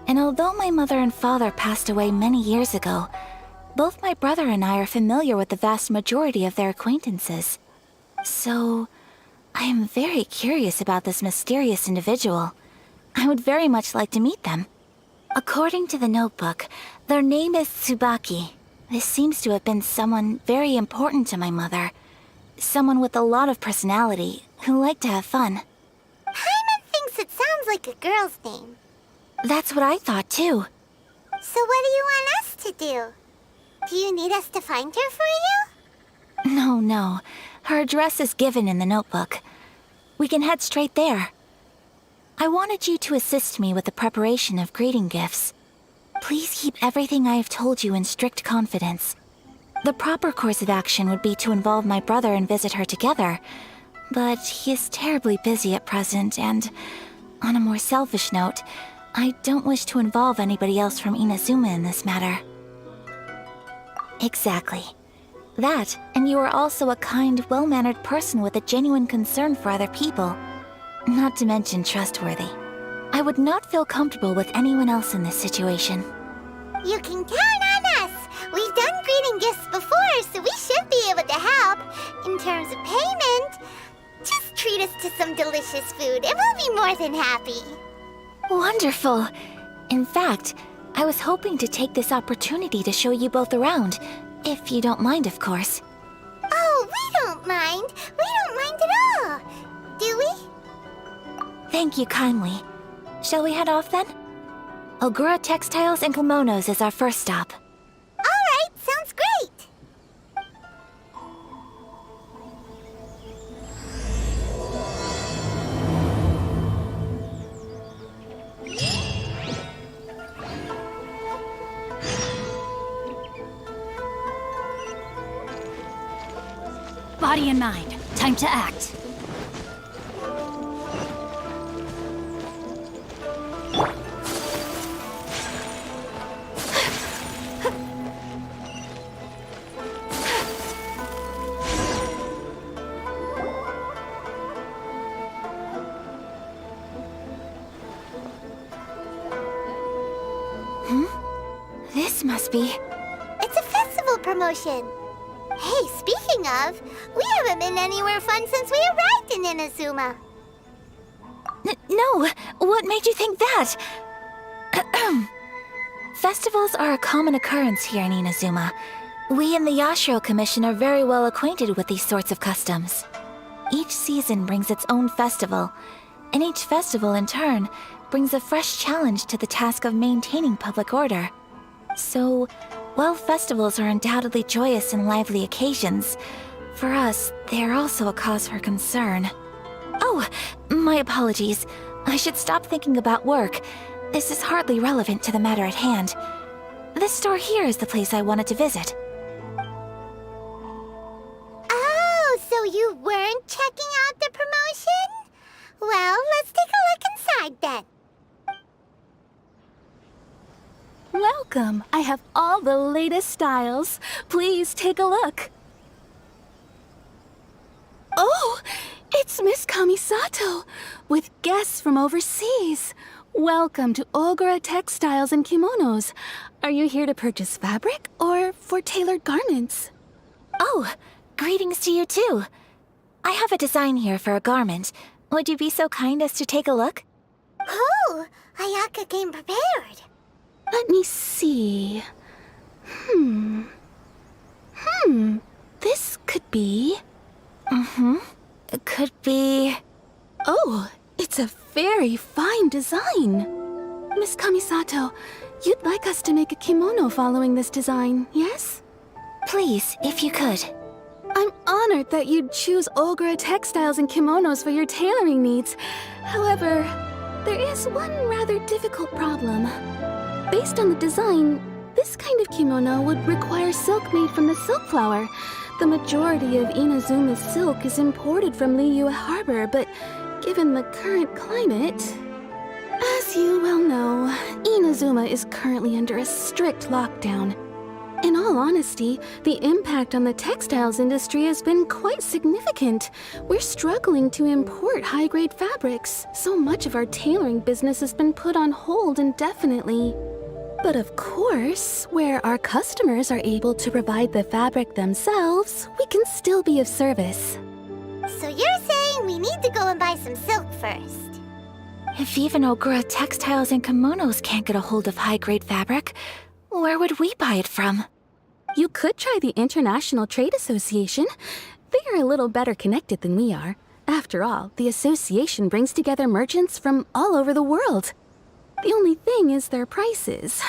And although my mother and father passed away many years ago, both my brother and I are familiar with the vast majority of their acquaintances. So, I am very curious about this mysterious individual. I would very much like to meet them. According to the notebook, their name is Tsubaki. This seems to have been someone very important to my mother. Someone with a lot of personality, who liked to have fun. Paimon thinks it sounds like a girl's name. That's what I thought too. So what do you want us to do? Do you need us to find her for you? No. Her address is given in the notebook. We can head straight there. I wanted you to assist me with the preparation of greeting gifts. Please keep everything I have told you in strict confidence. The proper course of action would be to involve my brother and visit her together, but he is terribly busy at present, and on a more selfish note, I don't wish to involve anybody else from Inazuma in this matter. Exactly. That, and you are also a kind, well-mannered person with a genuine concern for other people. Not to mention trustworthy. I would not feel comfortable with anyone else in this situation. You can count on us! We've done greeting gifts before, so we should be able to help. In terms of payment, just treat us to some delicious food and we'll be more than happy. Wonderful! In fact, I was hoping to take this opportunity to show you both around, if you don't mind, of course. Oh, we don't mind. We don't mind at all. Do we? Thank you kindly. Shall we head off then? Ogura Textiles and Kimonos is our first stop. All right, sounds great. Body and mind, time to act. This must be... It's a festival promotion. Hey, speaking of, we haven't been anywhere fun since we arrived in Inazuma. No! What made you think that? Festivals are a common occurrence here in Inazuma. We in the Yashiro Commission are very well acquainted with these sorts of customs. Each season brings its own festival, and each festival in turn brings a fresh challenge to the task of maintaining public order. So, while festivals are undoubtedly joyous and lively occasions, for us, they are also a cause for concern. Oh, my apologies. I should stop thinking about work. This is hardly relevant to the matter at hand. This store here is the place I wanted to visit. Oh, so you weren't checking out the promotion? Well, let's take a look inside then. Welcome. I have all the latest styles. Please take a look. Oh, it's Miss Kamisato with guests from overseas. Welcome to Ogura Textiles and Kimonos. Are you here to purchase fabric or for tailored garments? Oh, greetings to you too. I have a design here for a garment. Would you be so kind as to take a look? Oh, Ayaka came prepared. Let me see. This could be... It could be... Oh, it's a very fine design. Miss Kamisato, you'd like us to make a kimono following this design, yes? Please, if you could. I'm honored that you'd choose Ogura Textiles and Kimonos for your tailoring needs. However, there is one rather difficult problem. Based on the design, This kind of kimono would require silk made from the silk flower. The majority of Inazuma's silk is imported from Liyue Harbor, but given the current climate... As you well know, Inazuma is currently under a strict lockdown. In all honesty, the impact on the textiles industry has been quite significant. We're struggling to import high-grade fabrics. So much of our tailoring business has been put on hold indefinitely. But of course, where our customers are able to provide the fabric themselves, we can still be of service. So you're saying we need to go and buy some silk first? If even Ogura Textiles and Kimonos can't get a hold of high-grade fabric, where would we buy it from? You could try the International Trade Association. They are a little better connected than we are. After all, the association brings together merchants from all over the world. The only thing is their prices.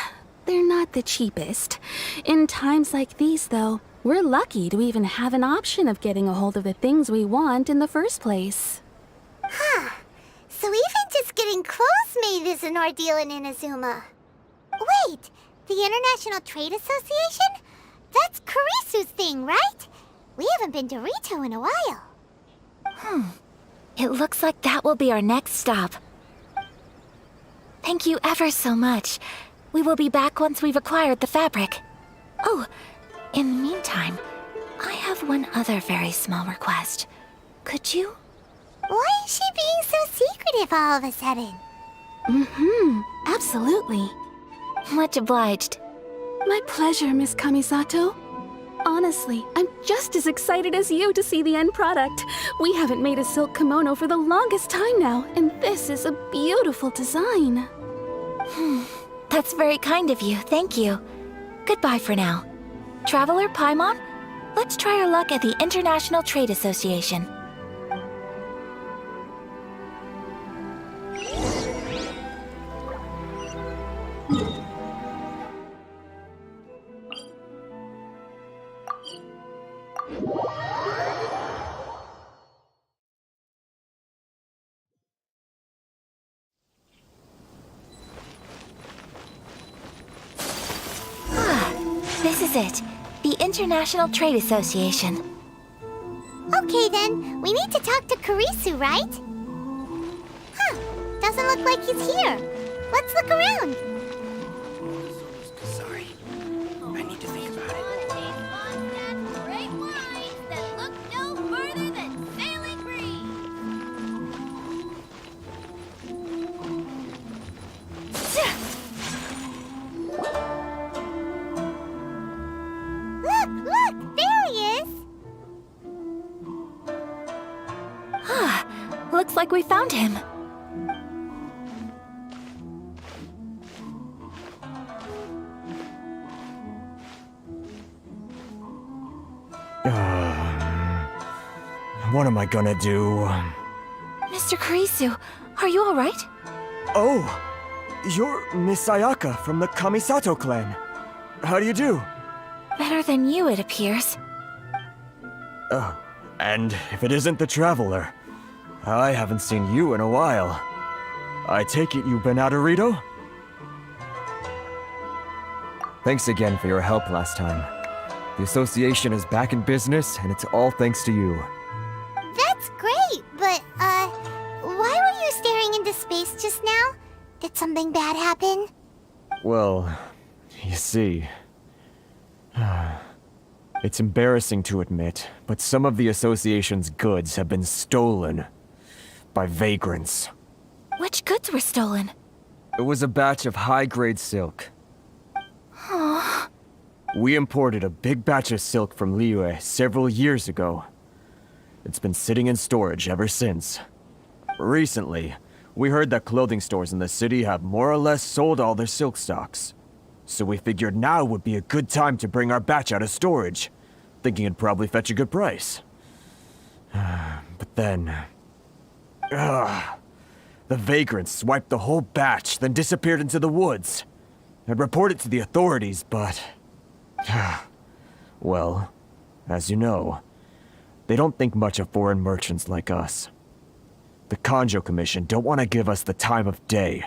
They're not the cheapest. In times like these, though, we're lucky to even have an option of getting a hold of the things we want in the first place. Huh. So even just getting clothes made is an ordeal in Inazuma. Wait, the International Trade Association? That's Kurisu's thing, right? We haven't been to Rito in a while. It looks like that will be our next stop. Thank you ever so much. We will be back once we've acquired the fabric. Oh, in the meantime, I have one other very small request. Could you? Why is she being so secretive all of a sudden? Absolutely. Much obliged. My pleasure, Miss Kamisato. Honestly, I'm just as excited as you to see the end product. We haven't made a silk kimono for the longest time now, and this is a beautiful design. That's very kind of you, thank you. Goodbye for now. Traveler Paimon, let's try our luck at the International Trade Association. This is it. The International Trade Association. Okay then, we need to talk to Kurisu, right? Huh, doesn't look like he's here. Let's look around. Sorry. I need to think about it. Great wines that look no further than sailing breeze. Look, there he is. Looks like we found him. What am I gonna do? Mr. Kurisu, are you alright? Oh! You're Miss Ayaka from the Kamisato clan. How do you do? Better than you, it appears. And if it isn't the Traveler, I haven't seen you in a while. I take it you've been out of Rito? Thanks again for your help last time. The association is back in business, and it's all thanks to you. That's great, but, why were you staring into space just now? Did something bad happen? Well, you see... It's embarrassing to admit, but some of the association's goods have been stolen by vagrants. Which goods were stolen? It was a batch of high-grade silk. We imported a big batch of silk from Liyue several years ago. It's been sitting in storage ever since. Recently, we heard that clothing stores in the city have more or less sold all their silk stocks. So we figured now would be a good time to bring our batch out of storage, thinking it'd probably fetch a good price. But then... the vagrants swiped the whole batch, then disappeared into the woods. I'd report it to the authorities, but... well, as you know, they don't think much of foreign merchants like us. The Kanjo Commission don't want to give us the time of day.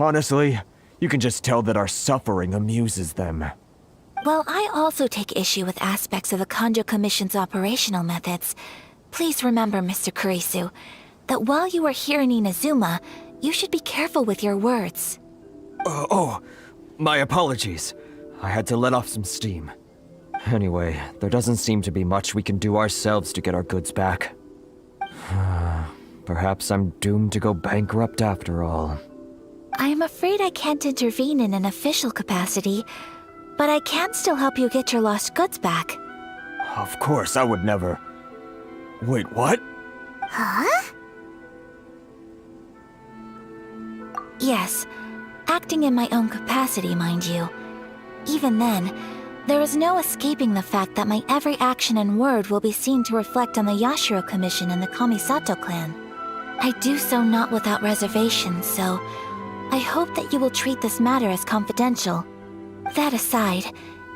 Honestly, You can just tell that our suffering amuses them. Well, I also take issue with aspects of the Kanjo Commission's operational methods. Please remember, Mr. Kurisu, that while you are here in Inazuma, you should be careful with your words. My apologies. I had to let off some steam. Anyway, there doesn't seem to be much we can do ourselves to get our goods back. Perhaps I'm doomed to go bankrupt after all. I am afraid I can't intervene in an official capacity, but I can still help you get your lost goods back. Of course, I would never... Wait, what? Huh? Yes, acting in my own capacity, mind you. Even then, there is no escaping the fact that my every action and word will be seen to reflect on the Yashiro Commission and the Kamisato clan. I do so not without reservation, so I hope that you will treat this matter as confidential. That aside,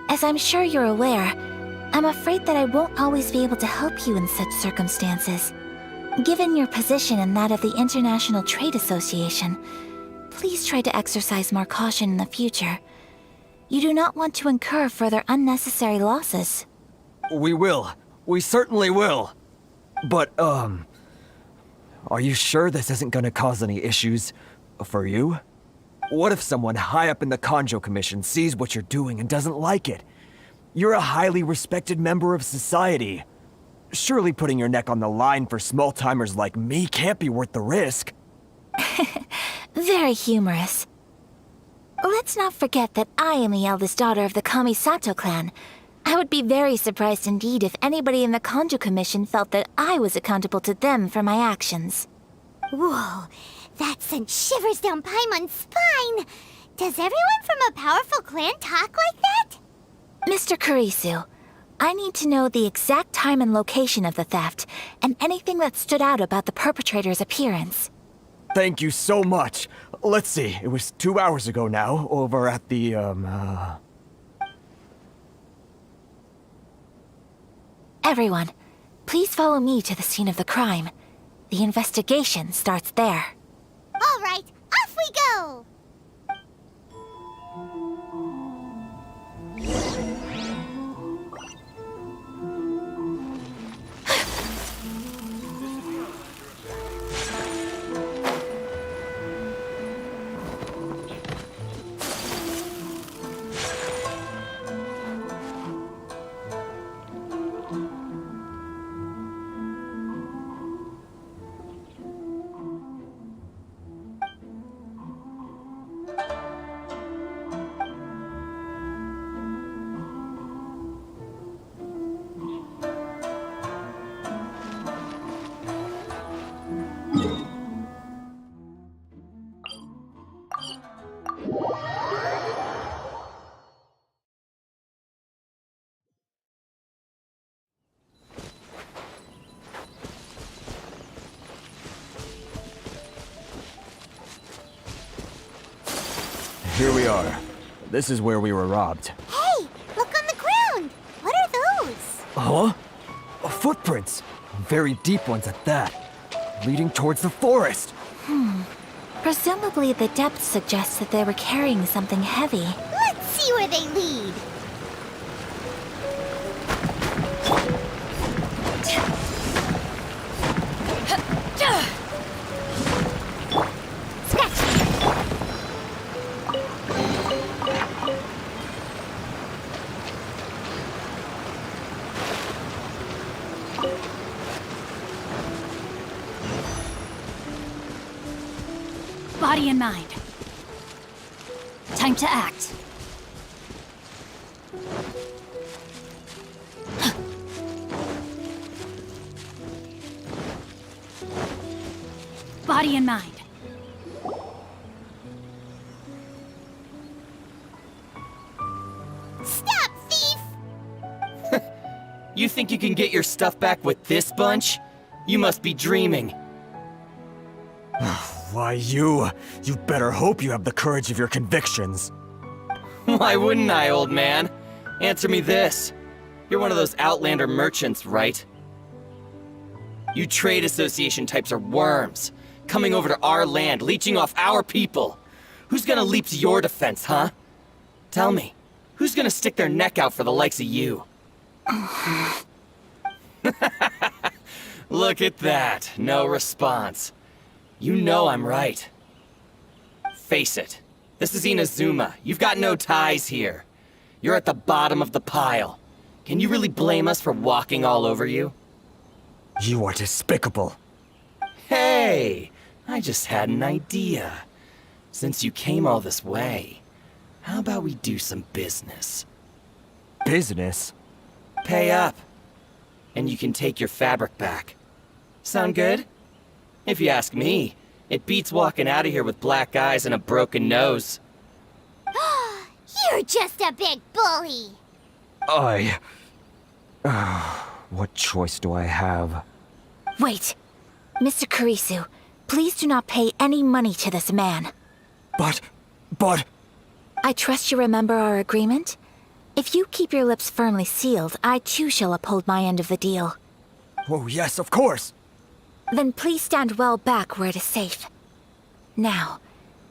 as I'm sure you're aware, I'm afraid that I won't always be able to help you in such circumstances. Given your position and that of the International Trade Association, please try to exercise more caution in the future. You do not want to incur further unnecessary losses. We will. We certainly will. But, are you sure this isn't gonna cause any issues for you? What if someone high up in the Kanjo Commission sees what you're doing and doesn't like it? You're a highly respected member of society. Surely putting your neck on the line for small-timers like me can't be worth the risk. Very humorous. Let's not forget that I am the eldest daughter of the Kamisato clan. I would be very surprised indeed if anybody in the Kanjo Commission felt that I was accountable to them for my actions. Whoa, that sent shivers down Paimon's spine. Does everyone from a powerful clan talk like that? Mr. Kurisu, I need to know the exact time and location of the theft, and anything that stood out about the perpetrator's appearance. Thank you so much. Let's see, it was 2 hours ago now, over at the, Everyone, please follow me to the scene of the crime. The investigation starts there. All right, off we go! Here we are. This is where we were robbed. Hey, look on the ground! What are those? Huh? Footprints. Very deep ones at that. Leading towards the forest. Presumably the depth suggests that they were carrying something heavy. Let's see where they lead. Body and mind. Time to act. Body and mind. Stop, thief! You think you can get your stuff back with this bunch? You must be dreaming. Why, you better hope you have the courage of your convictions. Why wouldn't I, old man? Answer me this. You're one of those Outlander merchants, right? You trade association types are worms, coming over to our land, leeching off our people. Who's gonna leap to your defense, huh? Tell me, who's gonna stick their neck out for the likes of you? Look at that, no response. You know I'm right. Face it, this is Inazuma. You've got no ties here. You're at the bottom of the pile. Can you really blame us for walking all over you? You are despicable. Hey, I just had an idea. Since you came all this way, how about we do some business? Business? Pay up, and you can take your fabric back. Sound good? If you ask me, it beats walking out of here with black eyes and a broken nose. You're just a big bully. What choice do I have? Wait. Mr. Kurisu, please do not pay any money to this man. But... I trust you remember our agreement? If you keep your lips firmly sealed, I too shall uphold my end of the deal. Oh, yes, of course. Then please stand well back where it is safe. Now,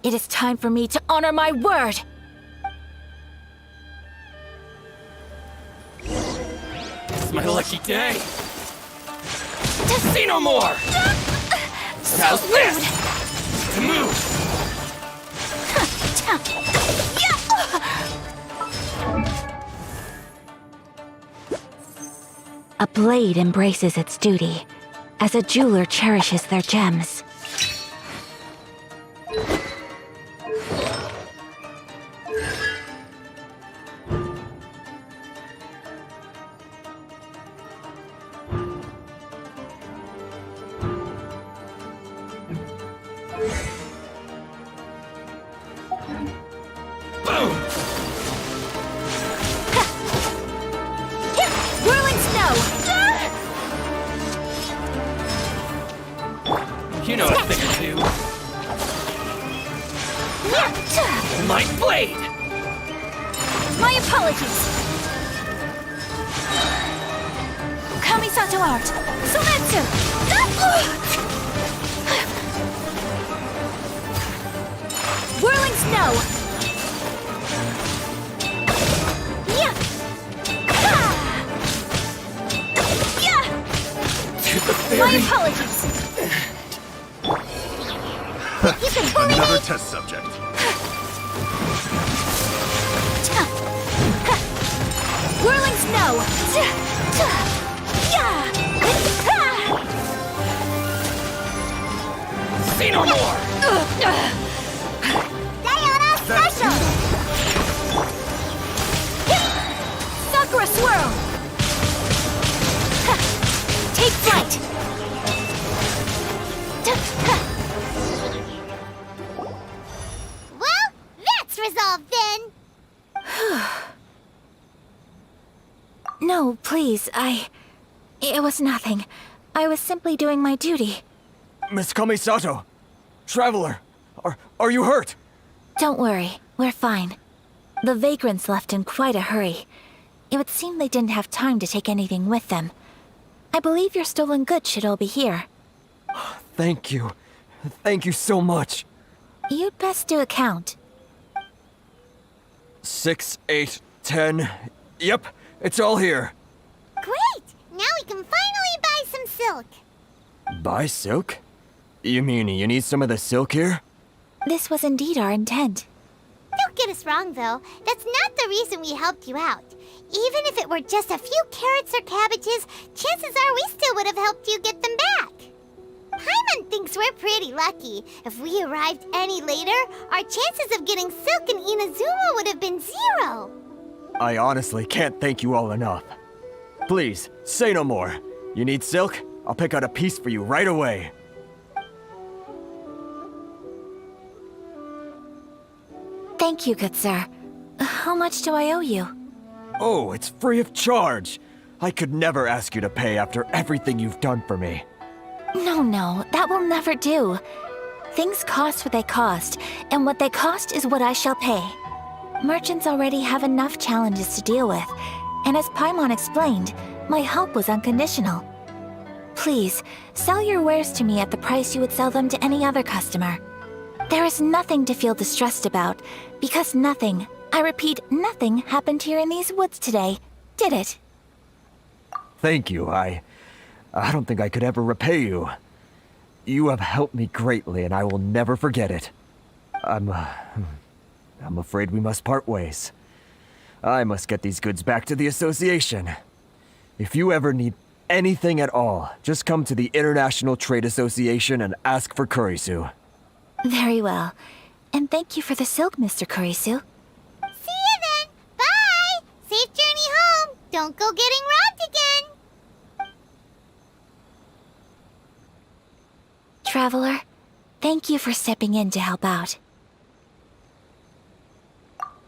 it is time for me to honor my word! It's my lucky day. See no more! How's this? To move! A blade embraces its duty, as a jeweler cherishes their gems. You know a thing or two. My blade! My apologies! Kamisato art! Sumetsu! Whirling snow! To the My very... apologies! You can bully Another me! test subject. Whirling snow! See no more! Sayonara special! Sakura swirl! Take flight! Well, that's resolved then. No, please, It was nothing. I was simply doing my duty. Miss Kamisato! Traveler! Are you hurt? Don't worry, we're fine. The vagrants left in quite a hurry. It would seem they didn't have time to take anything with them. I believe your stolen goods should all be here. Thank you. Thank you so much. You'd best do a count. 6, 8, 10... Yep, it's all here. Great! Now we can finally buy some silk. Buy silk? You mean you need some of the silk here? This was indeed our intent. Don't get us wrong, though. That's not the reason we helped you out. Even if it were just a few carrots or cabbages, chances are we still would have helped you get them back. Paimon thinks we're pretty lucky. If we arrived any later, our chances of getting silk in Inazuma would have been 0. I honestly can't thank you all enough. Please, say no more. You need silk? I'll pick out a piece for you right away. Thank you, good sir. How much do I owe you? Oh, it's free of charge. I could never ask you to pay after everything you've done for me. No, that will never do. Things cost what they cost, and what they cost is what I shall pay. Merchants already have enough challenges to deal with, and as Paimon explained, my help was unconditional. Please, sell your wares to me at the price you would sell them to any other customer. There is nothing to feel distressed about, because nothing, I repeat, nothing happened here in these woods today, did it? Thank you. I don't think I could ever repay you. You have helped me greatly, and I will never forget it. I'm afraid we must part ways. I must get these goods back to the association. If you ever need anything at all, just come to the International Trade Association and ask for Kurisu. Very well. And thank you for the silk, Mr. Kurisu. See you then! Bye! Safe journey home! Don't go getting robbed again! Traveler, thank you for stepping in to help out.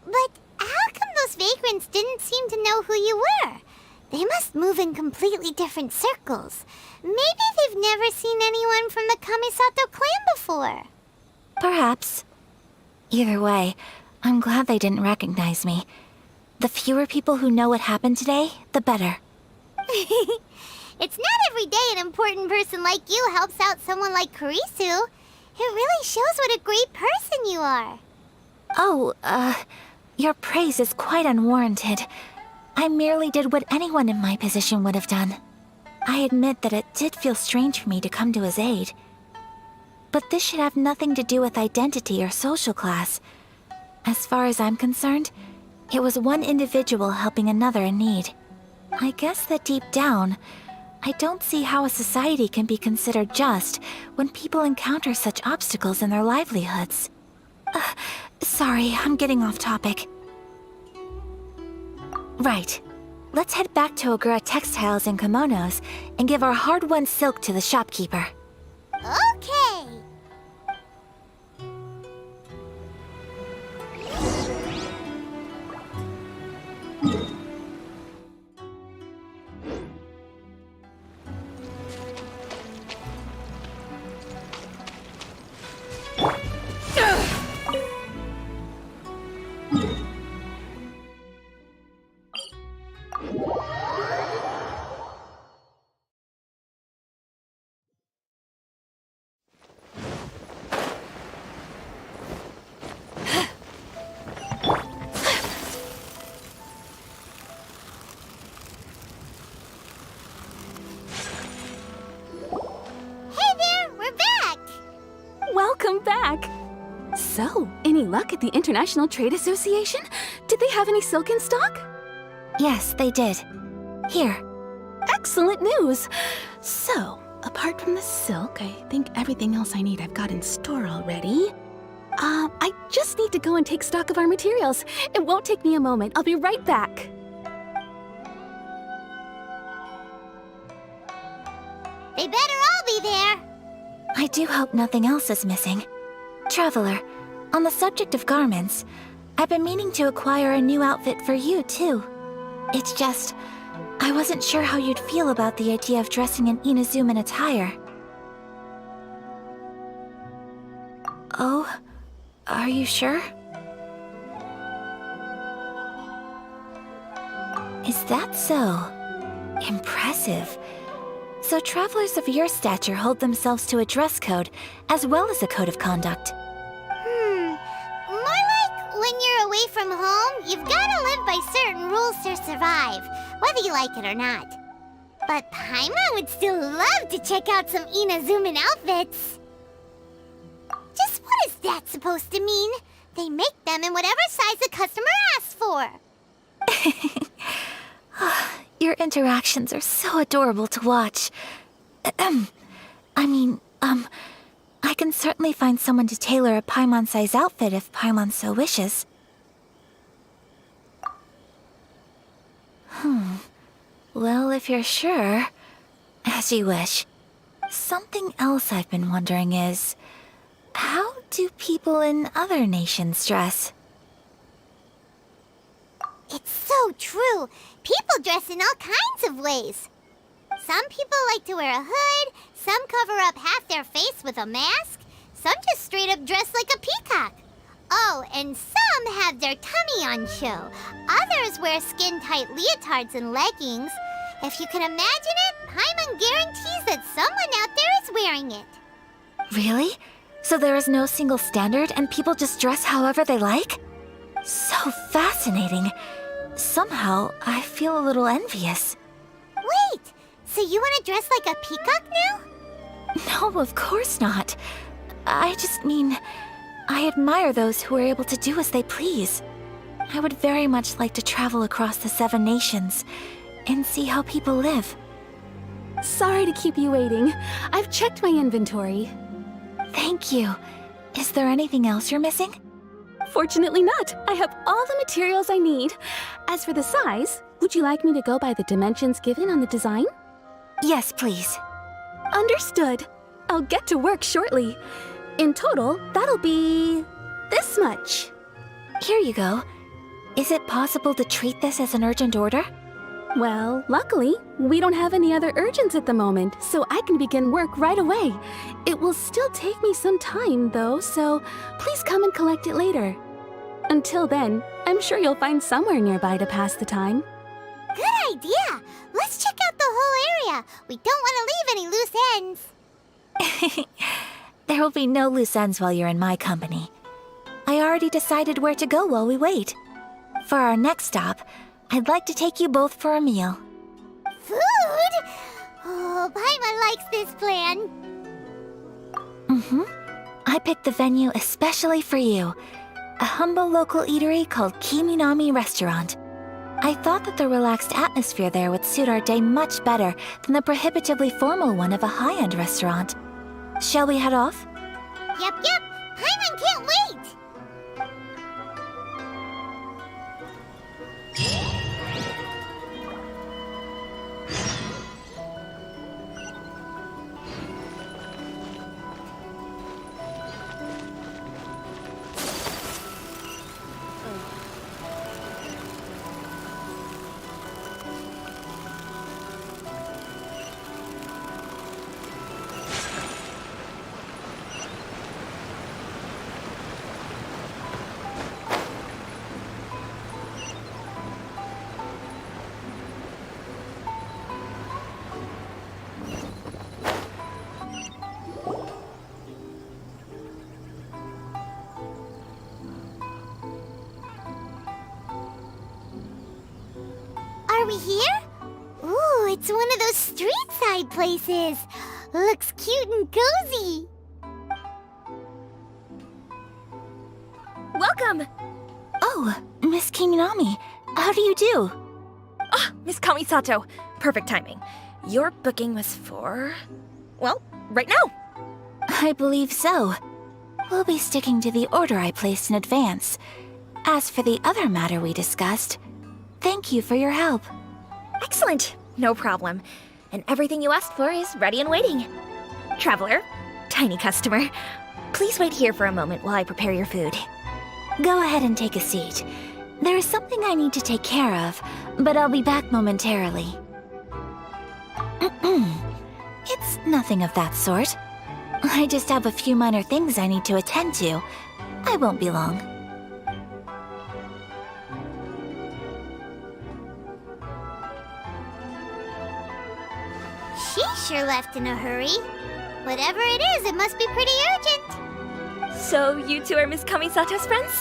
But how come those vagrants didn't seem to know who you were? They must move in completely different circles. Maybe they've never seen anyone from the Kamisato clan before. Perhaps. Either way, I'm glad they didn't recognize me. The fewer people who know what happened today, the better. It's not every day an important person like you helps out someone like Kurisu. It really shows what a great person you are. Oh, your praise is quite unwarranted. I merely did what anyone in my position would have done. I admit that it did feel strange for me to come to his aid. But this should have nothing to do with identity or social class. As far as I'm concerned, it was one individual helping another in need. I guess that deep down, I don't see how a society can be considered just when people encounter such obstacles in their livelihoods. Sorry, I'm getting off topic. Right. Let's head back to Ogura Textiles and Kimonos and give our hard-won silk to the shopkeeper. Okay! Welcome back! So, any luck at the International Trade Association? Did they have any silk in stock? Yes, they did. Here. Excellent news! So, apart from the silk, I think everything else I need I've got in store already. I just need to go and take stock of our materials. It won't take me a moment. I'll be right back. They better all be there. I do hope nothing else is missing. Traveler, on the subject of garments, I've been meaning to acquire a new outfit for you, too. It's just, I wasn't sure how you'd feel about the idea of dressing in Inazuman attire. Oh, are you sure? Is that so? Impressive. So travelers of your stature hold themselves to a dress code, as well as a code of conduct. More like when you're away from home, you've gotta live by certain rules to survive, whether you like it or not. But Paimon would still love to check out some Inazuman outfits. Just what is that supposed to mean? They make them in whatever size the customer asks for. Your interactions are so adorable to watch. I can certainly find someone to tailor a Paimon-size outfit if Paimon so wishes. Well, if you're sure, as you wish. Something else I've been wondering is, how do people in other nations dress? It's so true. People dress in all kinds of ways. Some people like to wear a hood, some cover up half their face with a mask, some just straight up dress like a peacock. Oh, and some have their tummy on show. Others wear skin-tight leotards and leggings. If you can imagine it, Paimon guarantees that someone out there is wearing it. Really? So there is no single standard and people just dress however they like? So fascinating. Somehow, I feel a little envious. Wait, so you want to dress like a peacock now? No, of course not. I just mean, I admire those who are able to do as they please. I would very much like to travel across the 7 nations and see how people live. Sorry to keep you waiting. I've checked my inventory. Thank you. Is there anything else you're missing? Fortunately not. I have all the materials I need. As for the size, would you like me to go by the dimensions given on the design? Yes, please. Understood. I'll get to work shortly. In total, that'll be this much. Here you go. Is it possible to treat this as an urgent order? Well, luckily, we don't have any other urgents at the moment, so I can begin work right away. It will still take me some time, though, so please come and collect it later. Until then, I'm sure you'll find somewhere nearby to pass the time. Good idea! Let's check out the whole area. We don't want to leave any loose ends. There will be no loose ends while you're in my company. I already decided where to go while we wait. For our next stop, I'd like to take you both for a meal. Food? Oh, Paimon likes this plan. I picked the venue especially for you. A humble local eatery called Kiminami Restaurant. I thought that the relaxed atmosphere there would suit our day much better than the prohibitively formal one of a high-end restaurant. Shall we head off? Yep. Paimon can't wait! Are we here? Ooh, it's one of those street-side places. Looks cute and cozy. Welcome! Oh, Miss Kiminami, how do you do? Ah, Miss Kamisato. Perfect timing. Your booking was for... well, right now. I believe so. We'll be sticking to the order I placed in advance. As for the other matter we discussed, thank you for your help. Excellent. No problem. And everything you asked for is ready and waiting. Traveler, tiny customer, please wait here for a moment while I prepare your food. Go ahead and take a seat. There is something I need to take care of, but I'll be back momentarily. It's nothing of that sort. I just have a few minor things I need to attend to. I won't be long. She sure left in a hurry. Whatever it is, it must be pretty urgent. So you two are Miss Kamisato's friends?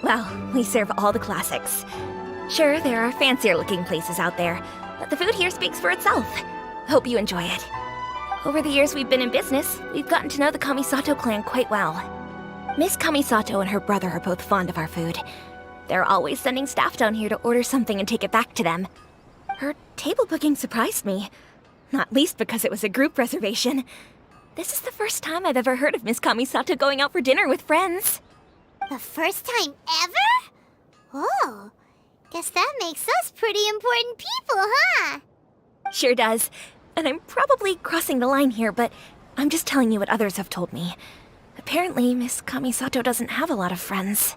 Well, we serve all the classics. Sure, there are fancier-looking places out there, but the food here speaks for itself. Hope you enjoy it. Over the years we've been in business, we've gotten to know the Kamisato clan quite well. Miss Kamisato and her brother are both fond of our food. They're always sending staff down here to order something and take it back to them. Her table booking surprised me, not least because it was a group reservation. This is the first time I've ever heard of Miss Kamisato going out for dinner with friends. The first time ever? Oh, guess that makes us pretty important people, huh? Sure does. And I'm probably crossing the line here, but I'm just telling you what others have told me. Apparently, Miss Kamisato doesn't have a lot of friends.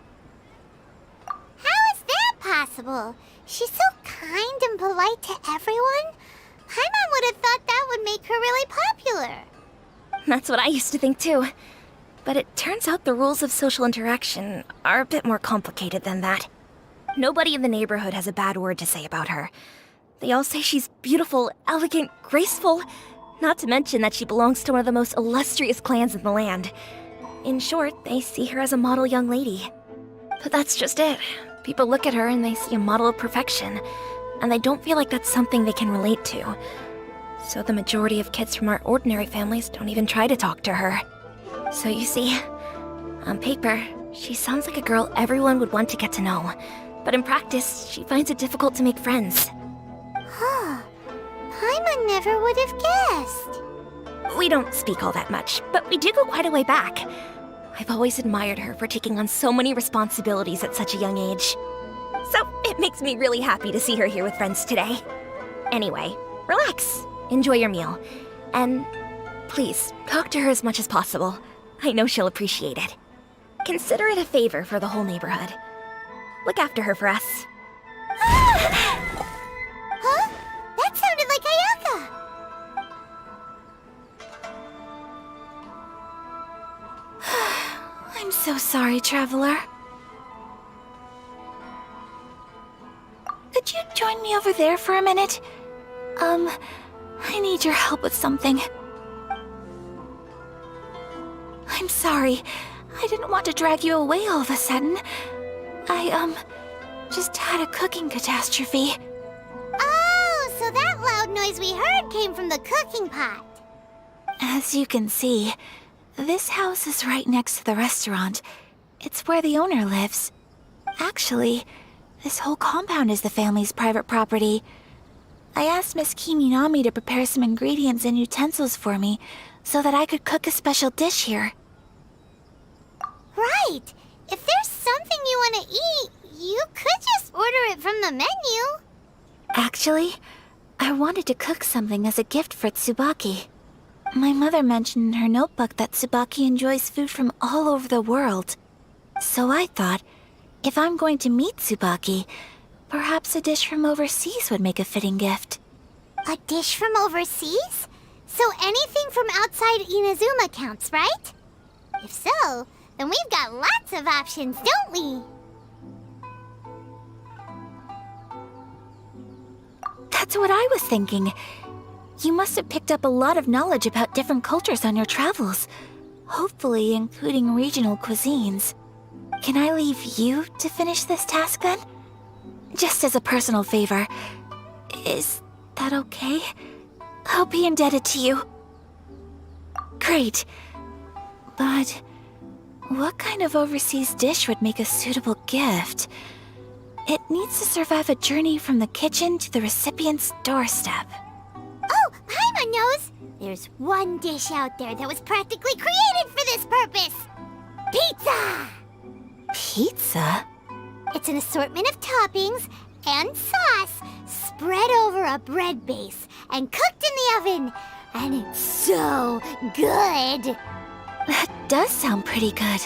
How is that possible? She's so kind and polite to everyone. Paimon would have thought that would make her really popular. That's what I used to think too. But it turns out the rules of social interaction are a bit more complicated than that. Nobody in the neighborhood has a bad word to say about her. They all say she's beautiful, elegant, graceful, Not to mention that she belongs to one of the most illustrious clans in the land. In short, they see her as a model young lady. But that's just it. People look at her and they see a model of perfection, and they don't feel like that's something they can relate to. So the majority of kids from our ordinary families don't even try to talk to her. So you see, on paper, she sounds like a girl everyone would want to get to know. But in practice, she finds it difficult to make friends. Huh. Paimon never would have guessed. We don't speak all that much, but we do go quite a way back. I've always admired her for taking on so many responsibilities at such a young age. So it makes me really happy to see her here with friends today. Anyway, relax, enjoy your meal, and please, talk to her as much as possible. I know she'll appreciate it. Consider it a favor for the whole neighborhood. Look after her for us. Huh? That sounded like Ayaka! I'm so sorry, Traveler. Could you join me over there for a minute? I need your help with something. I'm sorry. I didn't want to drag you away all of a sudden. I, just had a cooking catastrophe. Oh, so that loud noise we heard came from the cooking pot. As you can see, this house is right next to the restaurant. It's where the owner lives. Actually, this whole compound is the family's private property. I asked Miss Kiminami to prepare some ingredients and utensils for me so that I could cook a special dish here. Right. If there's something you want to eat, you could just order it from the menu. Actually, I wanted to cook something as a gift for Tsubaki. My mother mentioned in her notebook that Tsubaki enjoys food from all over the world. So I thought, if I'm going to meet Tsubaki, perhaps a dish from overseas would make a fitting gift. A dish from overseas? So anything from outside Inazuma counts, right? If so, then we've got lots of options, don't we? That's what I was thinking. You must have picked up a lot of knowledge about different cultures on your travels, hopefully including regional cuisines. Can I leave you to finish this task then? Just as a personal favor. Is that okay? I'll be indebted to you. Great. But what kind of overseas dish would make a suitable gift? It needs to survive a journey from the kitchen to the recipient's doorstep. Oh, Paimon knows! There's one dish out there that was practically created for this purpose! Pizza! Pizza? It's an assortment of toppings and sauce spread over a bread base and cooked in the oven. And it's so good! That does sound pretty good.